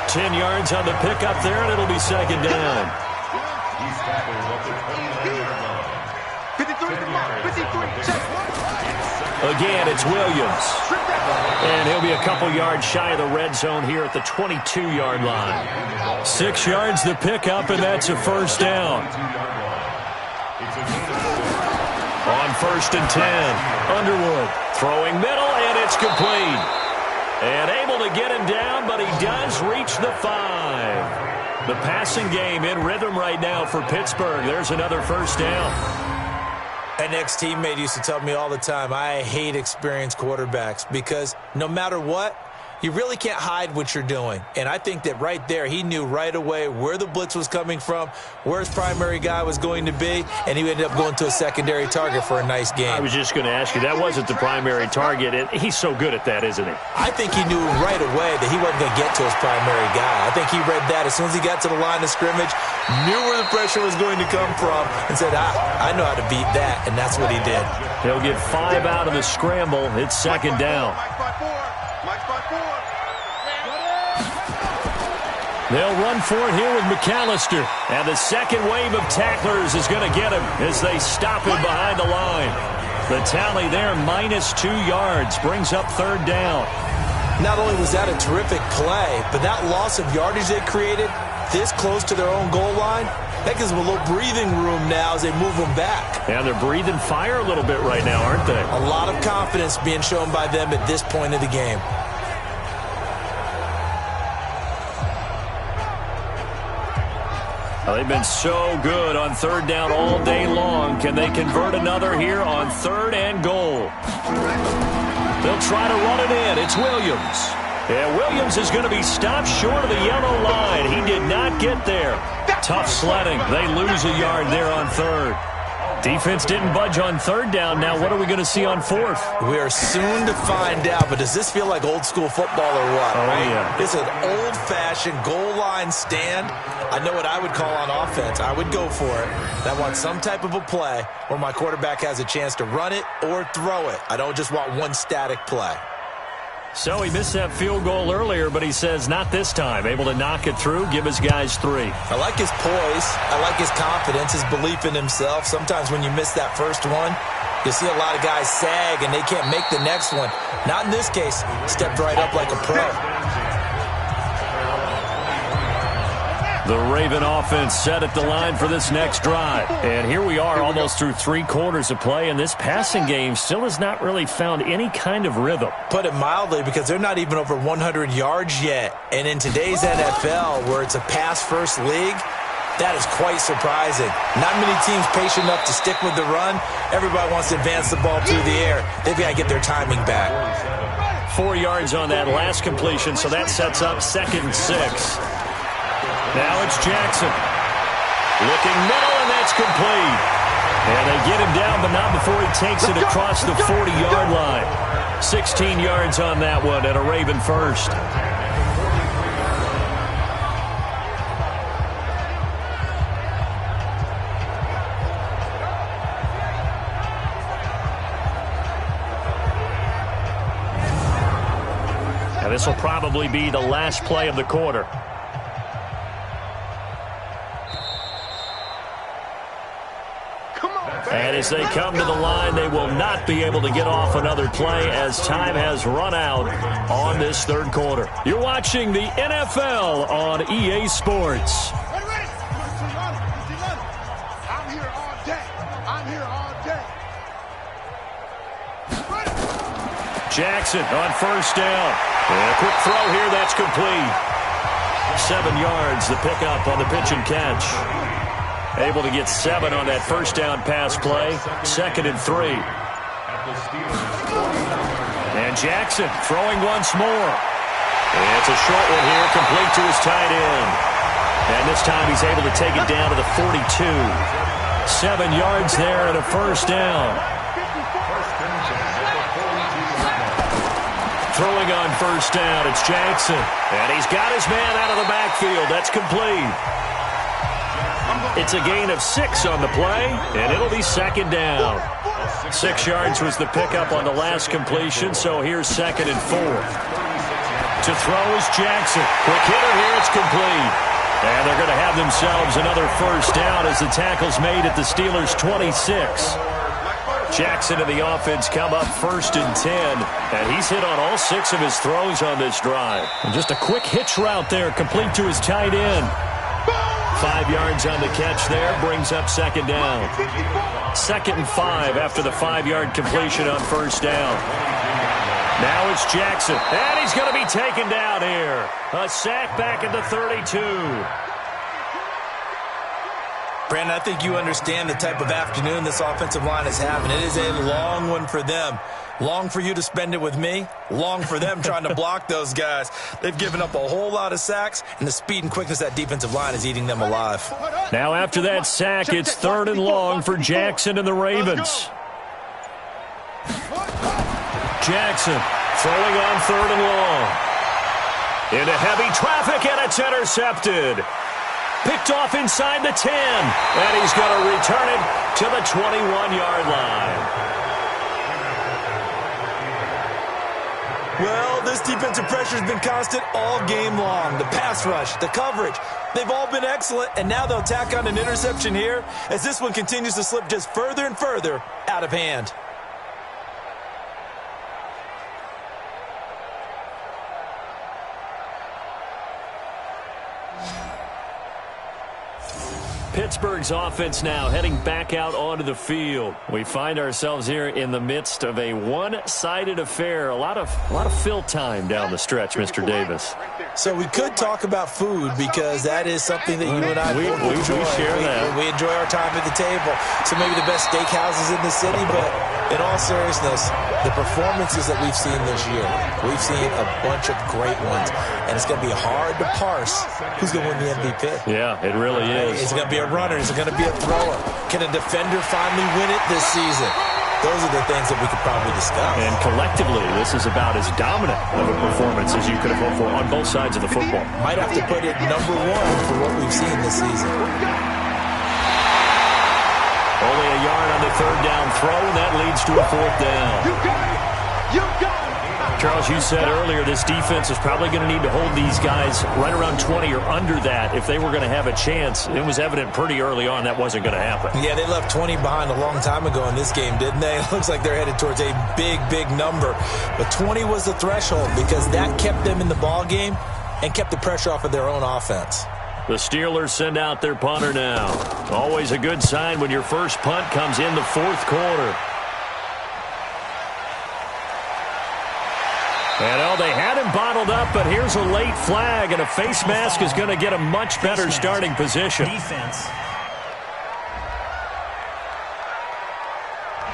10 yards on the pickup there, and it'll be 2nd down. 53. Again, it's Williams. And he'll be a couple yards shy of the red zone here at the 22-yard line. 6 yards the pickup, and that's a 1st down. On 1st and 10, Underwood throwing middle, and it's complete. And able to get him down, but he does reach the 5. The passing game in rhythm right now for Pittsburgh. There's another 1st down. An ex-teammate used to tell me all the time, I hate experienced quarterbacks because no matter what, you really can't hide what you're doing. And I think that right there, he knew right away where the blitz was coming from, where his primary guy was going to be, and he ended up going to a secondary target for a nice game. I was just going to ask you, that wasn't the primary target, and he's so good at that, isn't he? I think he knew right away that he wasn't going to get to his primary guy. I think he read that as soon as he got to the line of scrimmage, knew where the pressure was going to come from, and said, I know how to beat that, and that's what he did. He'll get 5 out of the scramble. It's second down. They'll run for it here with McAllister. And the second wave of tacklers is going to get him as they stop him behind the line. The tally there, -2 yards, brings up third down. Not only was that a terrific play, but that loss of yardage they created this close to their own goal line, that gives them a little breathing room now as they move them back. And they're breathing fire a little bit right now, aren't they? A lot of confidence being shown by them at this point of the game. Well, they've been so good on third down all day long. Can they convert another here on third and goal? They'll try to run it in. It's Williams. Yeah, Williams is going to be stopped short of the yellow line. He did not get there. Tough sledding. They lose a yard there on third. Defense didn't budge on third down. Now what are we going to see on fourth? We are soon to find out, but does this feel like old school football or what? Oh, right? yeah. It's an old-fashioned goal line stand. I know what I would call on offense. I would go for it. I want some type of a play where my quarterback has a chance to run it or throw it. I don't just want one static play. So he missed that field goal earlier, but he says not this time. Able to knock it through, give his guys 3. I like his poise. I like his confidence, his belief in himself. Sometimes when you miss that first one, you see a lot of guys sag and they can't make the next one. Not in this case. Stepped right up like a pro. The Raven offense set at the line for this next drive. And here we are almost through 3 quarters of play, and this passing game still has not really found any kind of rhythm. Put it mildly, because they're not even over 100 yards yet. And in today's NFL, where it's a pass-first league, that is quite surprising. Not many teams patient enough to stick with the run. Everybody wants to advance the ball through the air. They've got to get their timing back. 4 yards on that last completion, so that sets up 2nd and 6. Now it's Jackson. Looking middle, and that's complete. And they get him down, but not before he takes it across the 40-yard line. 16 yards on that one, and a Raven first. Now this will probably be the last play of the quarter. And as they come to the line, they will not be able to get off another play as time has run out on this third quarter. You're watching the NFL on EA Sports. I'm here all day. I'm here all day. Jackson on first down. And a quick throw here, that's complete. 7 yards, the pickup on the pitch and catch. Able to get 7 on that first down pass play. 2nd and 3. And Jackson throwing once more. And it's a short one here, complete to his tight end. And this time he's able to take it down to the 42. 7 yards there and a first down. Throwing on first down, it's Jackson. And he's got his man out of the backfield. That's complete. It's a gain of 6 on the play, and it'll be 2nd down. 6 yards was the pickup on the last completion, so here's 2nd and 4. To throw is Jackson. Quick hitter here, it's complete. And they're going to have themselves another first down as the tackle's made at the Steelers' 26. Jackson and the offense come up 1st and 10, and he's hit on all 6 of his throws on this drive. And just a quick hitch route there, complete to his tight end. 5 yards on the catch there, brings up 2nd down. 2nd and 5 after the 5-yard completion on first down. Now it's Jackson, and he's going to be taken down here. A sack back at the 32. Brandon, I think you understand the type of afternoon this offensive line is having. It is a long one for them. Long for you to spend it with me. Long for them trying to block those guys. They've given up a whole lot of sacks, and the speed and quickness of that defensive line is eating them alive. Now after that sack, it's 3rd and long for Jackson and the Ravens. Jackson throwing on 3rd and long. Into heavy traffic, and it's intercepted. Picked off inside the 10, and he's going to return it to the 21-yard line. Well, this defensive pressure has been constant all game long. The pass rush, the coverage, they've all been excellent, and now they'll tack on an interception here as this one continues to slip just further and further out of hand. Pittsburgh's offense now heading back out onto the field. We find ourselves here in the midst of a one-sided affair. A lot of fill time down the stretch, Mr. Davis. So we could talk about food because that is something that you and I we enjoy. We enjoy our time at the table. So maybe the best steakhouses in the city, but in all seriousness, the performances that we've seen this year, we've seen a bunch of great ones, and it's going to be hard to parse who's going to win the MVP. Yeah, it really is. Is it going to be a runner? Is it going to be a thrower? Can a defender finally win it this season? Those are the things that we could probably discuss. And collectively, this is about as dominant of a performance as you could have hoped for on both sides of the football. Might have to put it number 1 for what we've seen this season. Only a yard on the 3rd down throw, and that leads to a 4th down. You got it! You got it! Charles, you said earlier this defense is probably going to need to hold these guys right around 20 or under that if they were going to have a chance. It was evident pretty early on that wasn't going to happen. Yeah, they left 20 behind a long time ago in this game, didn't they? It looks like they're headed towards a big, big number. But 20 was the threshold because that kept them in the ball game and kept the pressure off of their own offense. The Steelers send out their punter now. Always a good sign when your first punt comes in the 4th quarter. And they had him bottled up, but here's a late flag, and a face mask is going to get a much better starting position. Defense.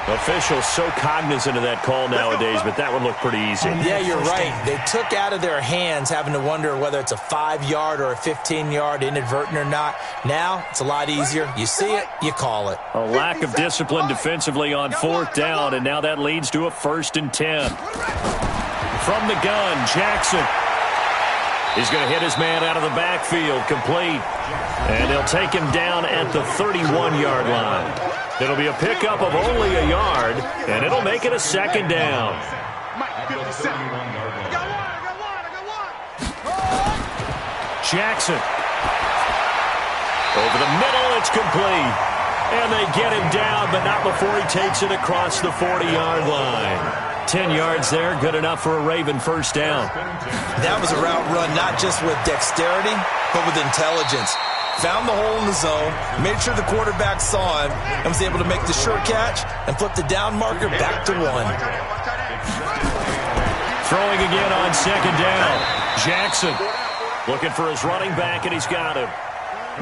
Officials so cognizant of that call nowadays, but that would look pretty easy. Yeah, you're right. They took out of their hands having to wonder whether it's a 5-yard or a 15-yard inadvertent or not. Now, it's a lot easier. You see it, you call it. A lack of discipline defensively on 4th down, and now that leads to a 1st and 10. From the gun, Jackson is going to hit his man out of the backfield, complete. And they'll take him down at the 31-yard line. It'll be a pickup of only a yard, and it'll make it a 2nd down. Jackson. Over the middle, it's complete. And they get him down, but not before he takes it across the 40-yard line. 10 yards there, good enough for a Raven 1st down. That was a route run not just with dexterity, but with intelligence. Found the hole in the zone, made sure the quarterback saw him, and was able to make the sure catch and flip the down marker back to 1. Throwing again on 2nd down. Jackson looking for his running back, and he's got him.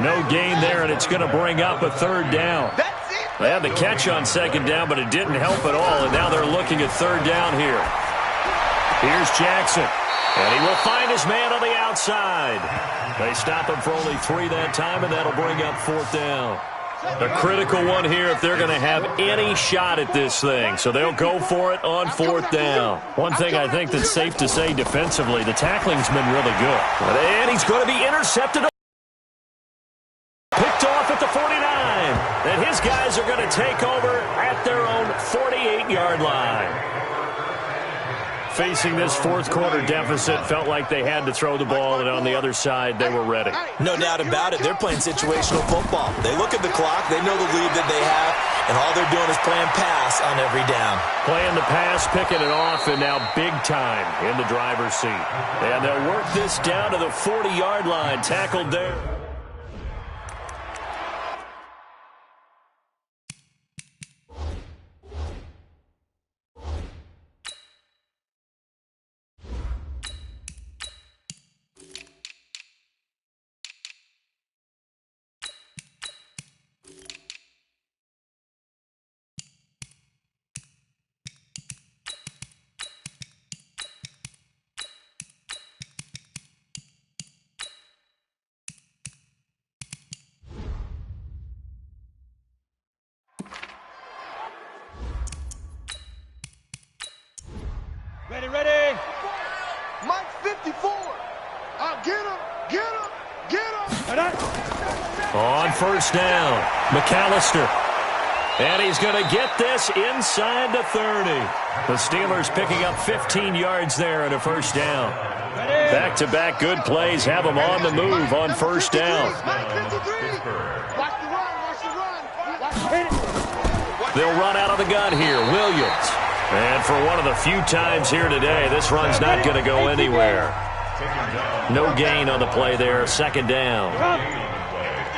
No gain there, and it's going to bring up a 3rd down. They had the catch on 2nd down, but it didn't help at all, and now they're looking at 3rd down here. Here's Jackson, and he will find his man on the outside. They stop him for only 3 that time, and that'll bring up 4th down. A critical one here if they're going to have any shot at this thing, so they'll go for it on 4th down. One thing I think that's safe to say defensively, the tackling's been really good. And he's going to be intercepted. Picked off at the 49. And his guys are going to take over at their own 48-yard line. Facing this 4th quarter deficit, felt like they had to throw the ball, and on the other side, they were ready. No doubt about it. They're playing situational football. They look at the clock. They know the lead that they have, and all they're doing is playing pass on every down. Playing the pass, picking it off, and now big time in the driver's seat. And they'll work this down to the 40-yard line, tackled there. first down. McAllister. And he's going to get this inside the 30. The Steelers picking up 15 yards there and a first down. Back-to-back good plays have them on the move on first down. They'll run out of the gun here. Williams. And for one of the few times here today, this run's not going to go anywhere. No gain on the play there. Second down.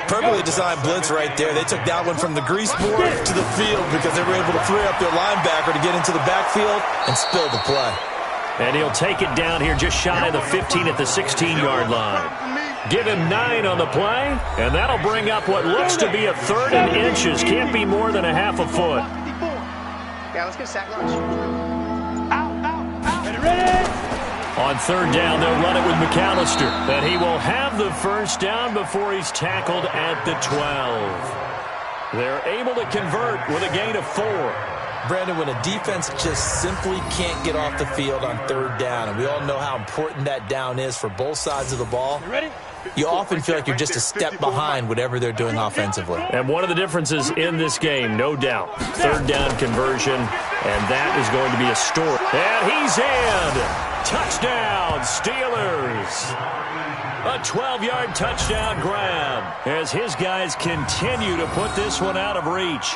Perfectly designed blitz right there. They took that one from the grease board to the field because they were able to free up their linebacker to get into the backfield and spill the play. And he'll take it down here just shy of the 15 at the 16-yard line. Give him 9 on the play, and that'll bring up what looks to be a 3rd and inches. Can't be more than a half a foot. Yeah, let's get sack lunch. Out. Ready. On 3rd down, they'll run it with McAllister. And he will have the first down before he's tackled at the 12. They're able to convert with a gain of 4. Brandon, when a defense just simply can't get off the field on 3rd down, and we all know how important that down is for both sides of the ball, you often feel like you're just a step behind whatever they're doing offensively. And one of the differences in this game, no doubt, 3rd down conversion, and that is going to be a story. And he's in. Touchdown, Steelers. A 12-yard touchdown grab as his guys continue to put this one out of reach.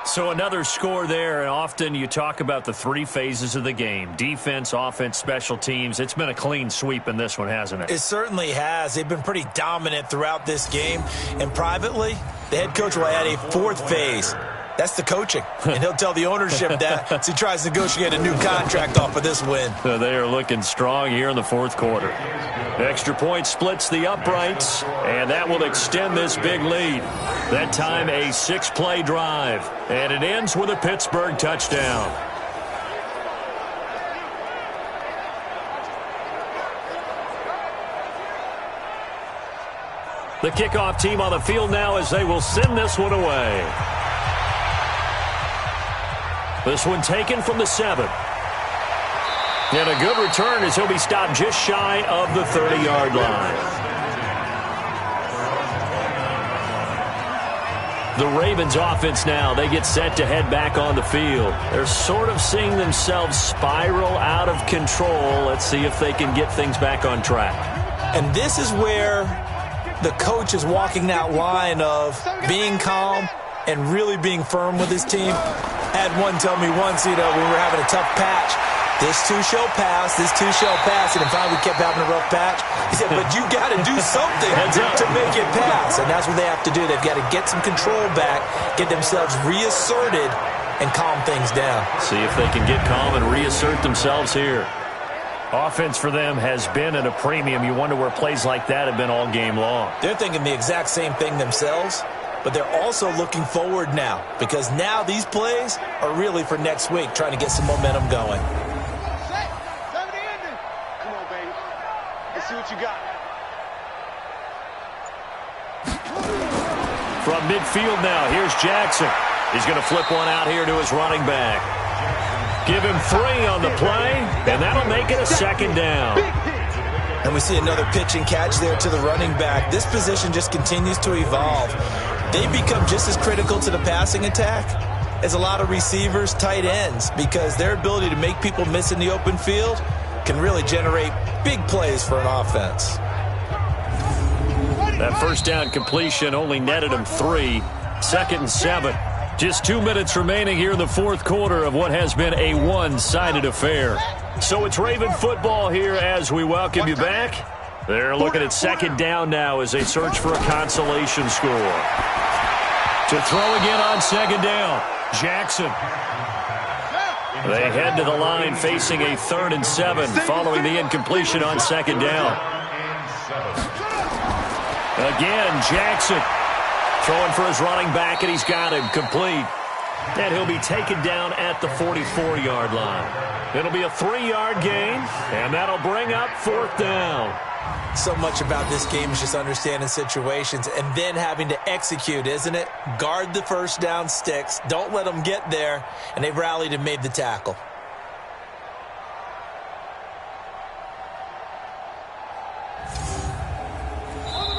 So another score there, and often you talk about the 3 phases of the game. Defense, offense, special teams. It's been a clean sweep in this one, hasn't it? It certainly has. They've been pretty dominant throughout this game. And privately, the head coach will add a 4th phase. That's the coaching. And he'll tell the ownership that as he tries to negotiate a new contract off of this win. So they are looking strong here in the 4th quarter. Extra point splits the uprights, and that will extend this big lead. That time a 6-play drive, and it ends with a Pittsburgh touchdown. The kickoff team on the field now as they will send this one away. This one taken from the 7. And a good return as he'll be stopped just shy of the 30-yard line. The Ravens offense now, they get set to head back on the field. They're sort of seeing themselves spiral out of control. Let's see if they can get things back on track. And this is where the coach is walking that line of being calm and really being firm with his team. I had one tell me once, we were having a tough patch. This too shall pass, this too shall pass. And finally we kept having a rough patch. He said, but you got to do something to make it pass. And that's what they have to do. They've got to get some control back, get themselves reasserted, and calm things down. See if they can get calm and reassert themselves here. Offense for them has been at a premium. You wonder where plays like that have been all game long. They're thinking the exact same thing themselves. But they're also looking forward now because now these plays are really for next week, trying to get some momentum going. Come on, baby. Let's see what you got. From midfield now, here's Jackson. He's going to flip one out here to his running back. Give him 3 on the play, and that'll make it a 2nd down. And we see another pitch and catch there to the running back. This position just continues to evolve. They become just as critical to the passing attack as a lot of receivers, tight ends, because their ability to make people miss in the open field can really generate big plays for an offense. That first down completion only netted him 3. 2nd and 7. Just 2 minutes remaining here in the 4th quarter of what has been a one-sided affair. So it's Raven football here as we welcome you back. They're looking at 2nd down now as they search for a consolation score. To throw again on 2nd down, Jackson. They head to the line facing a 3rd and 7 following the incompletion on 2nd down. Again, Jackson throwing for his running back, and he's got him complete. And he'll be taken down at the 44-yard line. It'll be a 3-yard gain, and that'll bring up 4th down. So much about this game is just understanding situations and then having to execute, isn't it? Guard the first down sticks. Don't let them get there. And they've rallied and made the tackle.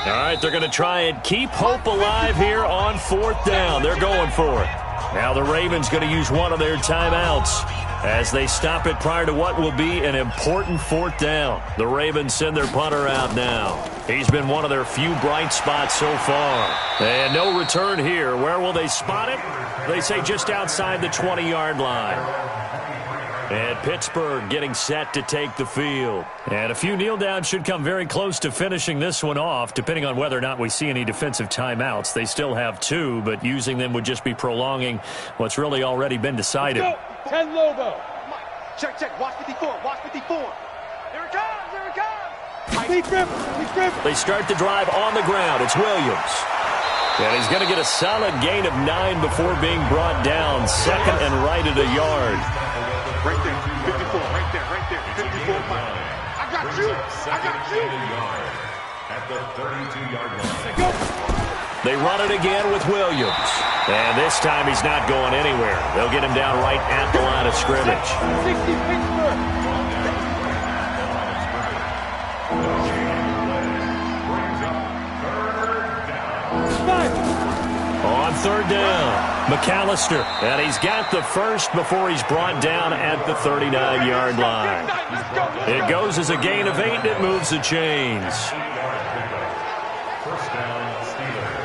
All right, it. They're going to try and keep hope alive here on 4th down. They're going for it. Now the Ravens going to use one of their timeouts as they stop it prior to what will be an important 4th down. The Ravens send their punter out now. He's been one of their few bright spots so far. And no return here. Where will they spot it? They say just outside the 20-yard line. And Pittsburgh getting set to take the field. And a few kneel downs should come very close to finishing this one off, depending on whether or not we see any defensive timeouts. They still have 2, but using them would just be prolonging what's really already been decided. 10 Lobo. Check. Watch 54. Watch 54. Here it comes. Here it comes. Deep grip. They start the drive on the ground. It's Williams. And he's going to get a solid gain of 9 before being brought down. Second and right at a yard. Right there, 54, right there, 54. I got you. At the 32-yard line. They run it again with Williams. And this time he's not going anywhere. They'll get him down right at the line of scrimmage. 60 Pittsburgh. On 3rd down, McAllister. And he's got the first before he's brought down at the 39-yard line. It goes as a gain of 8, and it moves the chains. First down, Steelers.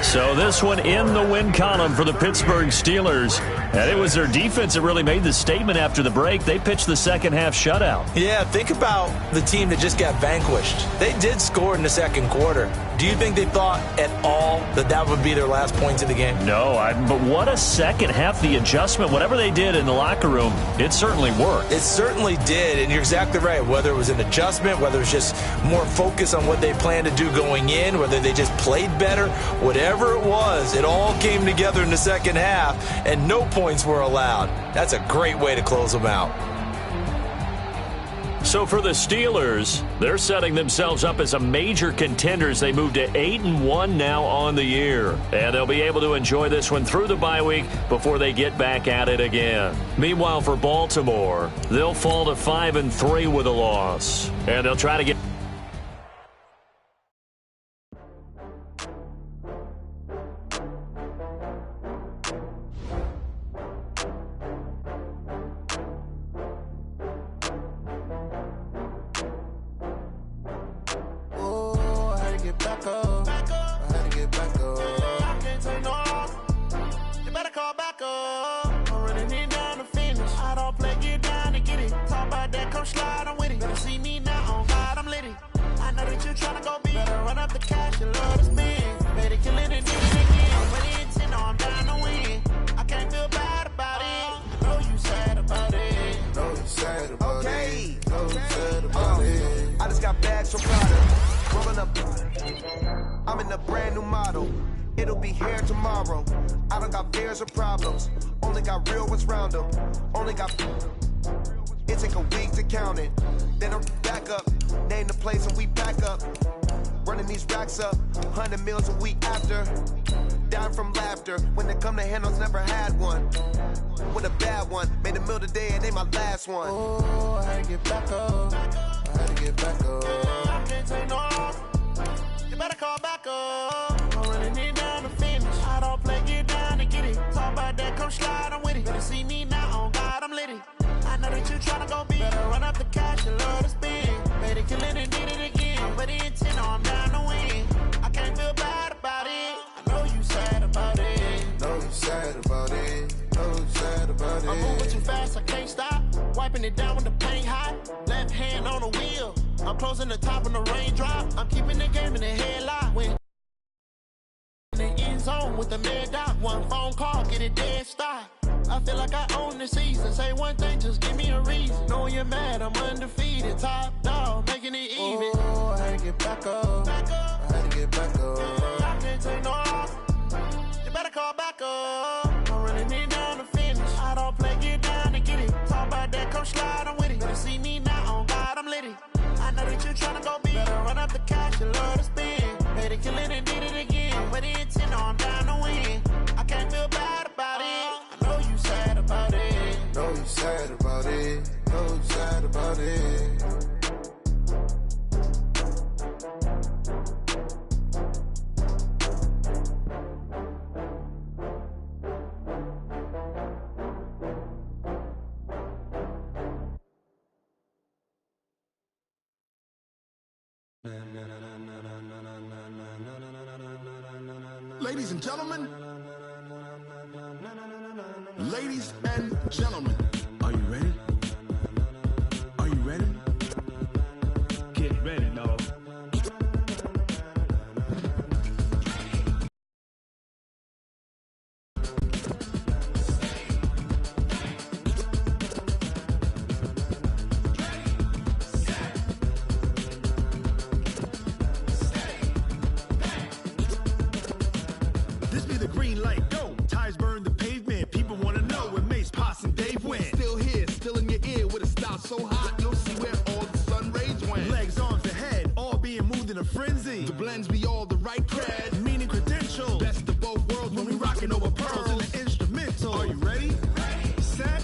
So this one in the win column for the Pittsburgh Steelers. And it was their defense that really made the statement after the break. They pitched the second half shutout. Yeah, think about the team that just got vanquished. They did score in the second quarter. Do you think they thought at all that that would be their last points of the game? No, but what a second half. The adjustment, whatever they did in the locker room, it certainly worked. It certainly did, and you're exactly right. Whether it was an adjustment, whether it was just more focus on what they planned to do going in, whether they just played better, whatever it was, it all came together in the second half, and no points were allowed. That's a great way to close them out. So for the Steelers, they're setting themselves up as a major contender as they move to 8-1 now on the year. And they'll be able to enjoy this one through the bye week before they get back at it again. Meanwhile, for Baltimore, they'll fall to 5-3 with a loss. And they'll try to get... I'm in a brand new model. It'll be here tomorrow. I don't got fears or problems. Only got real ones round them. Only got... It take a week to count it. Then I'm back up. Name the place and we pack up. Running these racks up. 100 meals a week after. Down from laughter. When they come to handles, never had one. With a bad one. Made a meal today and they my last one. Oh, I had to get back up. I had to get back up. I can't take no off. You better call back up. I'm running it down to finish. I don't play, get down to get it. Talk about that, come slide, I'm with it. Better see me now, on God, I'm litty. I know that you tryna go big. Better run up the cash, you love to spin. Made it, kill it, and did it again. I'm with the intent, I'm down to win. I can't feel bad about it. I know you sad about it. Know you sad about it. Know you sad about it. I'm moving too fast, I can't stop. Wiping it down when the paint hot. Left hand on the wheel. I'm closing the top when the raindrop. I'm keeping the game in the headlock. When in the end zone with the mad dot. One phone call, get it dead stop. I feel like I own the season. Say one thing, just give me a reason. Knowing you're mad, I'm undefeated. Top dog, making it even. Oh, I had to get back up. I had to get back up. I can't take no off. You better call back up. I'm running it down to finish. I don't play, get down to get it. Talk about that, come slide, I'm with it. Better see me now, on God, I'm litty. I know that you tryna go big. Better run up the cash, you love to spin. kill it and did it again. But the intent, no, I'm down to win. I can't feel bad about it. I know you sad about it. Know you sad about it. Know you sad about it. Ladies and gentlemen, ladies and gentlemen, are you ready? Are you ready? Get ready, dog. This be the green light, go. Tires burn the pavement. People want to know where Mace, Posse, and Dave went. Still here, still in your ear with a style so hot, you'll see where all the sun rays went. Legs, arms, and head, all being moved in a frenzy. The blends be all the right cred, meaning credentials. Best of both worlds when we rockin' over pearls in the instrumental. Are you ready? Set,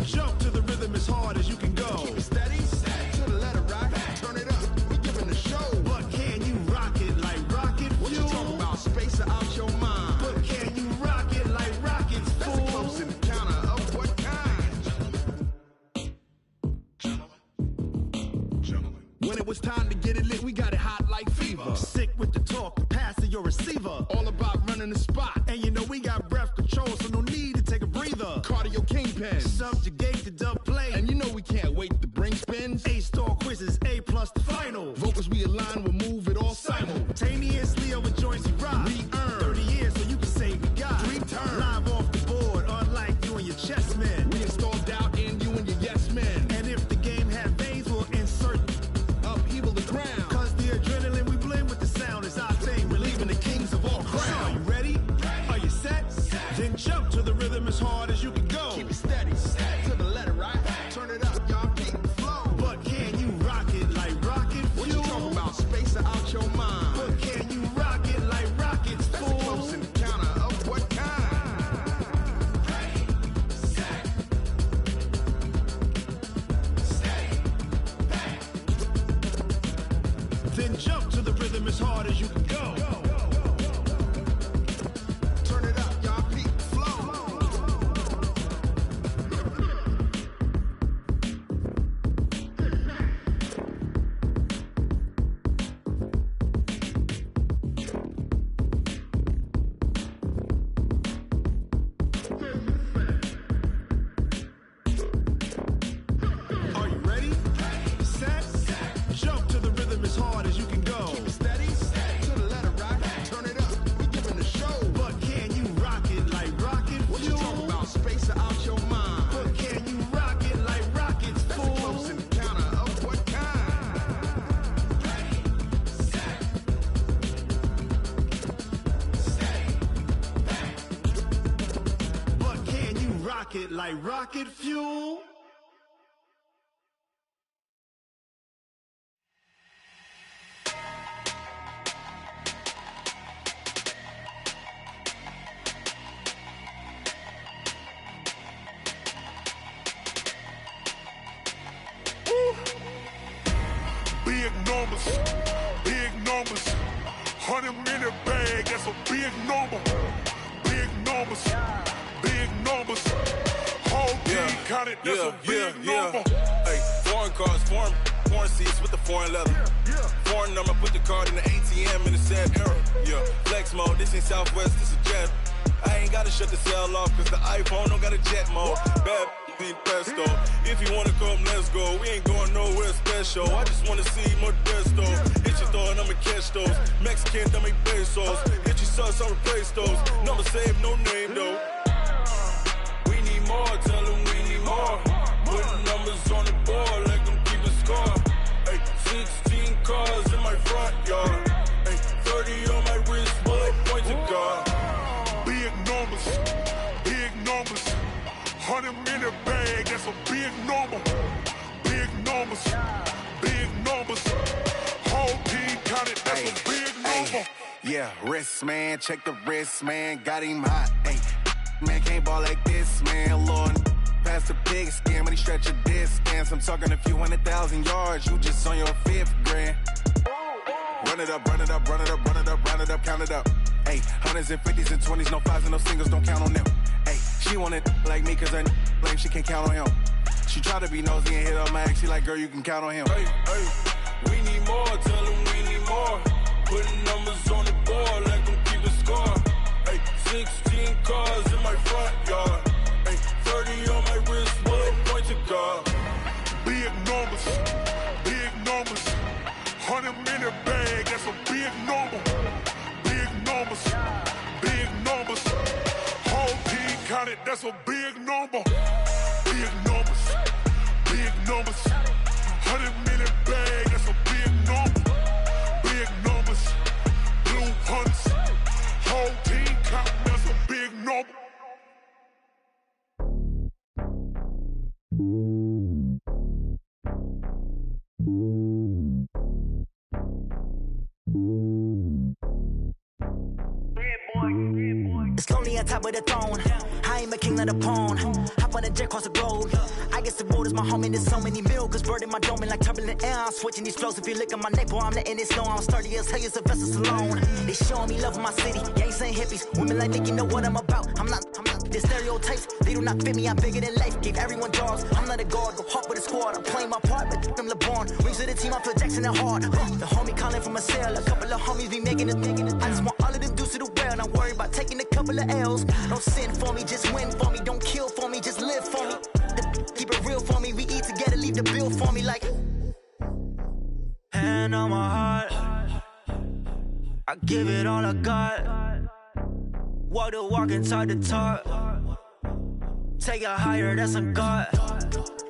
jump to the rhythm as hard as you can go. Keep it steady, to the letter right, turn it up, we giving the show. But can you rock it like rocket fuel? What you talking about, space out your mind? But can you rock it like rockets, fool? That's a close encounter of what kind? Gentlemen. When it was time to get it lit, we got it hot like fever. Sick with the talk, the pass to your receiver. All about running the spot. And you know we got breath control, so no need to take a breather. Cardio kingpin, subjugate the dub play. And you know we can't wait to bring spins. A-star quizzes, A+ the final. Vocals we align, we'll move it all simultaneously over joints we rock. We earn 30 years, so you can say we got 3 turns. Live off the board, unlike you and your chess men. We install doubt in you and your yes men. And if the game had veins, we'll insert upheaval the ground. Cause the adrenaline we blend with the sound is our thing, relieving the kings of all crowns. So are you ready? Are you set? Then jump to the rhythm as hard as you can go. Keep it steady, to the letter right. Turn it up, y'all keep the flow. But can you rock it like rocket fuel? What you talking about, space out your mind? But can you rock it like rockets, fool? That's a close encounter of what kind? Then jump to the rhythm as hard as you can go. Turn it up, y'all keep the flow. Are you ready? Set, jump to the rhythm as hard as you can go. Keep it steady, to the letter right. Turn it up, we giving the show. But can you rock it like rocket fuel? What you talking about, space out your mind? But can you rock it like rockets, fool? That's a close encounter of what kind? But can you rock it like rocket fuel? Big numbers, big numbers. 100-minute bag, that's a big number. Big numbers, big numbers. Whole team counted, that's a big number. Hey, foreign cars, foreign seats with the foreign leather. Foreign number, put the card in the ATM in the sad era. Yeah, flex mode, this ain't Southwest, this is jet. I ain't gotta shut the cell off, cause the iPhone don't got a jet mode. Bad be pesto. If you wanna come, let's go. We ain't going nowhere special. I just wanna see Modesto. Hit your thought, I'ma catch those. Mexican, I make pesos. Hit your sus, I'll replace those. Number saved, no name though. We need more, tell them we need more. Putting numbers on the board, let them keep the score. Hey, 16 cars in my front yard. Hey, 30 on my wrist, bullet point to God. Big numbers, big numbers. 100-minute bag, that's a big number. Big numbers, big numbers. Whole team counted, that's a big number. Yeah, wrist, man, check the wrist, man, got him hot. Hey, man, can't ball like this, man, Lord. Past the pig skin, when he stretch a distance. I'm talking a few 100,000 yards, you just on your 5th grand. Run it up, run it up, run it up, run it up, run it up, count it up. Hey, hundreds and 50s and 20s, no 5s and no singles, don't count on them. Hey, she want it like me, cause her blame, she can't count on him. She try to be nosy and hit up my ex, she like, girl, you can count on him. Hey, hey, we need more, tell them we need more. Putting numbers on the board, let them keep the score. Hey, 16 cars in my front yard. Hey, 30 on my wrist, bullet point to God. Big numbers, 100-minute bag, that's a big number. Big numbers, whole team counted, that's a big number. Big numbers, 100-minute bag, that's a big number. Big numbers, blue hunts, whole team counting, that's a big number. It's lonely on top of the throne. I ain't a king of the pawn. Hop on a jet across the globe. I guess the road is my home and there's so many milkers burning my dome like turbulent air. I'm switching these flows. If you look at my neck, boy, I'm letting it snow. I'm sturdy as hell, it's a vessel alone. They showing me love in my city. Gangs ain't hippies. Women like Nick, you know what I'm about. I'm not. The stereotypes, they do not fit me. I'm bigger than life. Gave everyone jobs. I'm not a guard. Go hard with a squad. I'm playing my part, but I'm LeBron. Rings to the team, I feel Jackson and hard. The homie calling from a cell. A couple of homies be making it. I just want all of them dudes to the well. Not worry about taking a couple of L's. Don't sin for me, just win for me. Don't kill for me, just live for me. Keep it real for me. We eat together, leave the bill for me like. Hand on my heart, I give it all I got. Walk the walk and talk the talk. Take it higher, that's a God.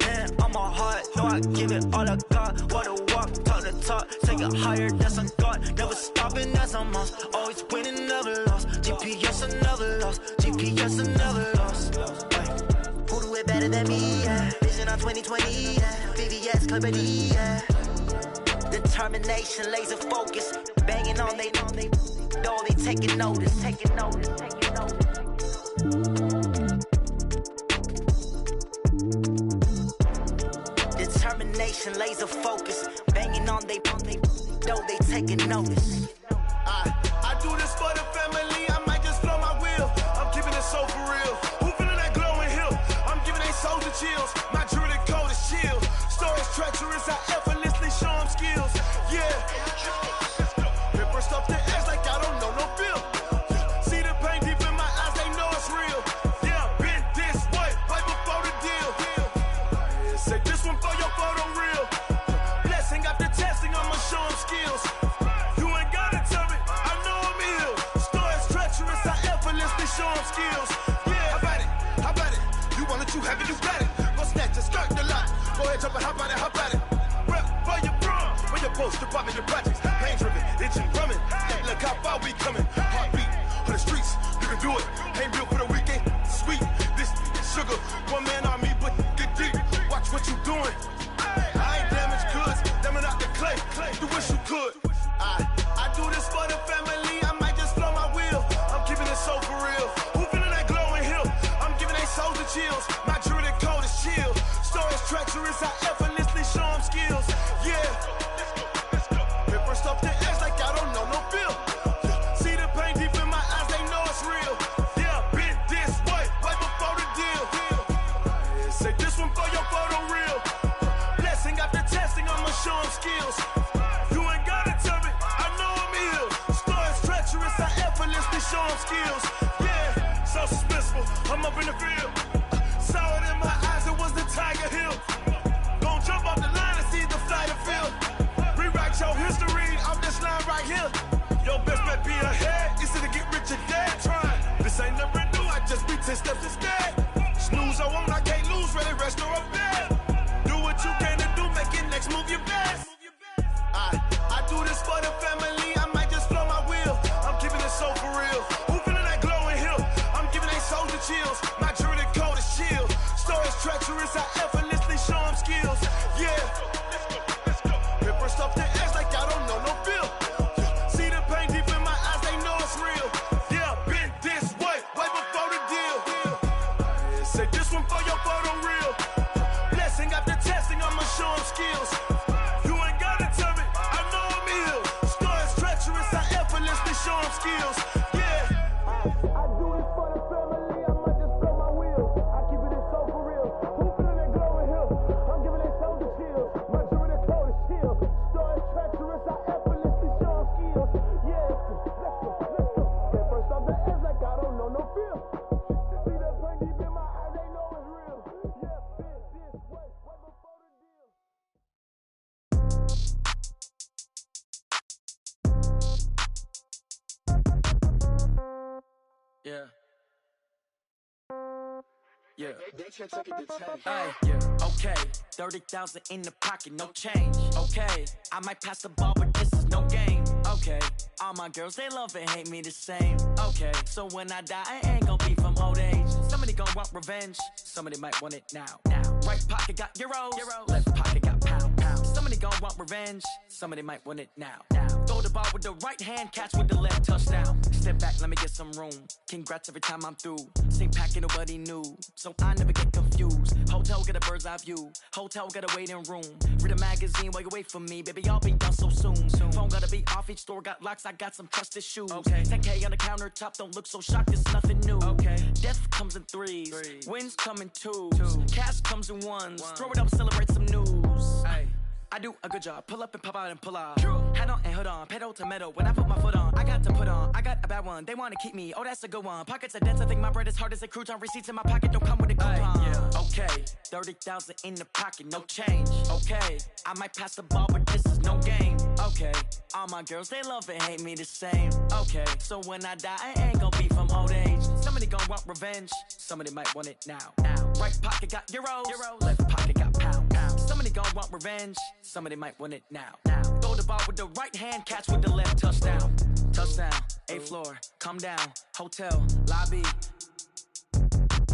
Hand on my heart, no, I give it all I got. Walk the walk, talk the talk. Take it higher, that's a God. Never stopping, that's a must. Always winning, never lost. GPS, I never lost. GPS, I never lost. Who do it better than me? Yeah. Vision on 2020. Yeah. VVS, Clarity. Yeah. Determination, laser focus. Banging on they know they taking notice. Determination, laser focus. Banging on they know they taking notice. I do this for the family, I might just blow my wheel. I'm keeping it so for real. Who feeling that glowing hill? I'm giving they soldier chills. My jewelry code is chill. Stories treacherous, I effortlessly show them skills. Yeah. Ripper stuff the edge like I don't know no feel. See the pain deep in my eyes, they know it's real. Yeah, been this way, right before the deal. Say this one for your photo real. Blessing after testing, I'ma show them skills. You ain't gotta tell me, I know I'm ill. Stories treacherous, I effortlessly show them skills. Yeah, how about it? You want it, you have it, you got it. Go snatch it, skirt the lot. Go ahead, jump it, hop on it, hop on it. Rep for your bro, for your post, your pop, your projects. Pain driven, itching, drumming. Look how far we coming. Heartbeat for the streets, you can do it. Ain't built for the weekend, sweet. This sugar, one man on me, but get deep. Watch what you doing. I ain't damaged goods, damn it out the clay. You wish you could. I do this for the family, I might just blow my wheel. I'm keeping it so for real. Who feeling that glowing hill? I'm giving they soldier chills. My jewelry code is chill. Stories treacherous, I effortlessly show them skills. Yeah. Ripper stuff the edge like I don't know no feel. See the pain deep in my eyes, they know it's real. Yeah, been this way, right before the deal. Say this one for your photo real. Blessing after testing, I'ma show them skills. You ain't gotta tell me, I know I'm ill. Stories treacherous, I effortlessly show them skills. Yeah, so suspenseful, I'm up in the field. Saw it in my eyes, it was the Tiger Hill. Gon' jump off the line and see the flight of field. Rewrite your history off this line right here. Your best bet be ahead, easy to get rich or dead. Trying, this ain't never new, I just be 10 steps instead. Snooze I won't, I can't lose, ready, rest or up bed. Do what you can to do, make it next move your best. I do this for the family, I might just blow my wheel. I'm keeping it so for real. Who feeling that glowing hill? I'm giving they soldier chills. My jewelry code is chill. Stories treacherous, I effortlessly show them skills. Yeah. Ripper stuff the edge like I don't know no feel. See the pain deep in my eyes, they Yeah. Yeah. Hey, yeah. Okay, 30,000 in the pocket, no change. Okay, I might pass the ball, but this is no game. Okay, all my girls, they love and hate me the same. Okay, so when I die, I ain't gon' be from old age. Somebody gon' want revenge, somebody might want it now. Right pocket got euros, left pocket got pound. Somebody gon' want revenge, somebody might want it now. Throw the ball with the right hand, catch with the left, touchdown. Step back, let me get some room. Congrats every time I'm through. Same packet, nobody knew, so I never get confused. Hotel get a bird's eye view, hotel got a waiting room. Read a magazine while you wait for me, baby, I'll be done so soon. Phone gotta be off, each store got locks, I got some trusted shoes. 10K on the countertop, don't look so shocked, it's nothing new. Death comes in threes, wins come in twos, cash comes in ones. Throw it up, celebrate some news. I do a good job, pull up and pop out and pull out. Head on and hood on, pedal to metal. When I put my foot on, I got to put on. I got a bad one, they wanna keep me, oh that's a good one. Pockets are dense, I think my bread is hard as a crouton. Receipts in my pocket don't come with a coupon. Okay, 30,000 in the pocket, no change. Okay, I might pass the ball, but this is no game. Okay, all my girls, they love and hate me the same. Okay, so when I die, I ain't gon' be from old age. Somebody gon' want revenge, somebody might want it now. Right pocket got euros, left pocket got pound. Somebody gon' want revenge, somebody might want it now. Throw the ball with the right hand, catch with the left, touchdown. Touchdown, 8th floor, come down, hotel, lobby.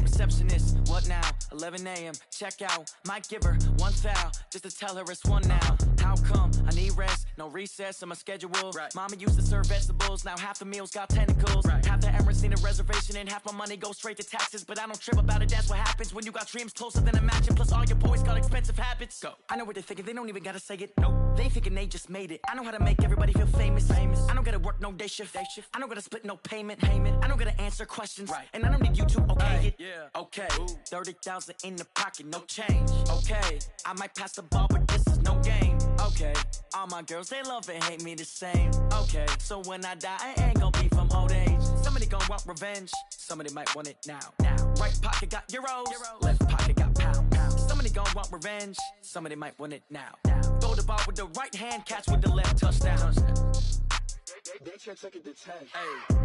Receptionist, what now? 11 a.m., check out. Might give her one foul, just to tell her it's one now. How come? I need rest, no recess on my schedule. Mama used to serve vegetables, now half the meals got tentacles. Half the errands need a reservation and half my money goes straight to taxes. But I don't trip about it, that's what happens when you got dreams closer than a mansion. Plus all your boys got expensive habits. Go. I know what they're thinking, they don't even gotta say it. Nope. They thinking they just made it. I know how to make everybody feel famous. I don't gotta work no day shift. I don't gotta split no payment. I don't gotta answer questions. And I don't need you to okay it. Okay, 30,000 in the pocket, no change. Okay, I might pass the ball, but this is no game. Okay, all my girls, they love and hate me the same. Okay, so when I die, I ain't gon' be from old age. Somebody gon' want revenge, somebody might want it now. Right pocket got euros, left pocket got pound. Somebody gon' want revenge, somebody might want it now. Throw the ball with the right hand, catch with the left, touchdown. They check it to 10. Hey.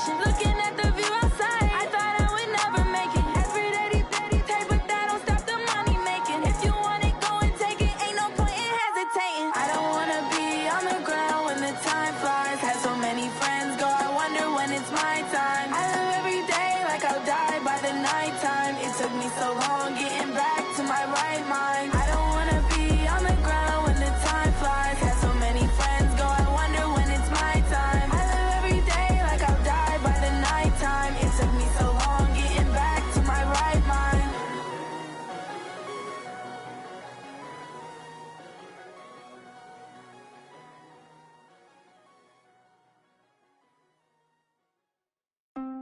vacation. Looking at the view outside, I thought I would never make it. Every day, take, but that don't stop the money making. If you want it, go and take it. Ain't no point in hesitating. I don't wanna be on the ground when the time flies. Had so many friends go, I wonder when it's my time. I live every day like I'll die by the nighttime. It took me so long getting back to my right mind. I don't wanna be on the ground when the time flies. Had so many friends go, I wonder when it's my time. I live every day like I'll die by the nighttime. It took me so long getting back to my right mind.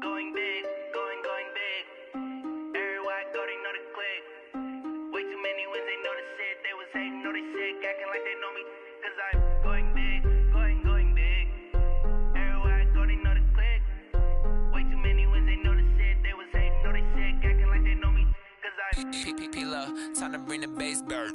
Going big, going big. Everywhere I go, they know the click. Way too many wins, they know the shit. They was hating, know they sick, acting like they know me. Cause I'm going big, going big. Everywhere I go, they know the click. Way too many wins, they know the shit. They was hating, know they sick, acting like they know me. Cause I'm P-Love, time to bring the bass dirt.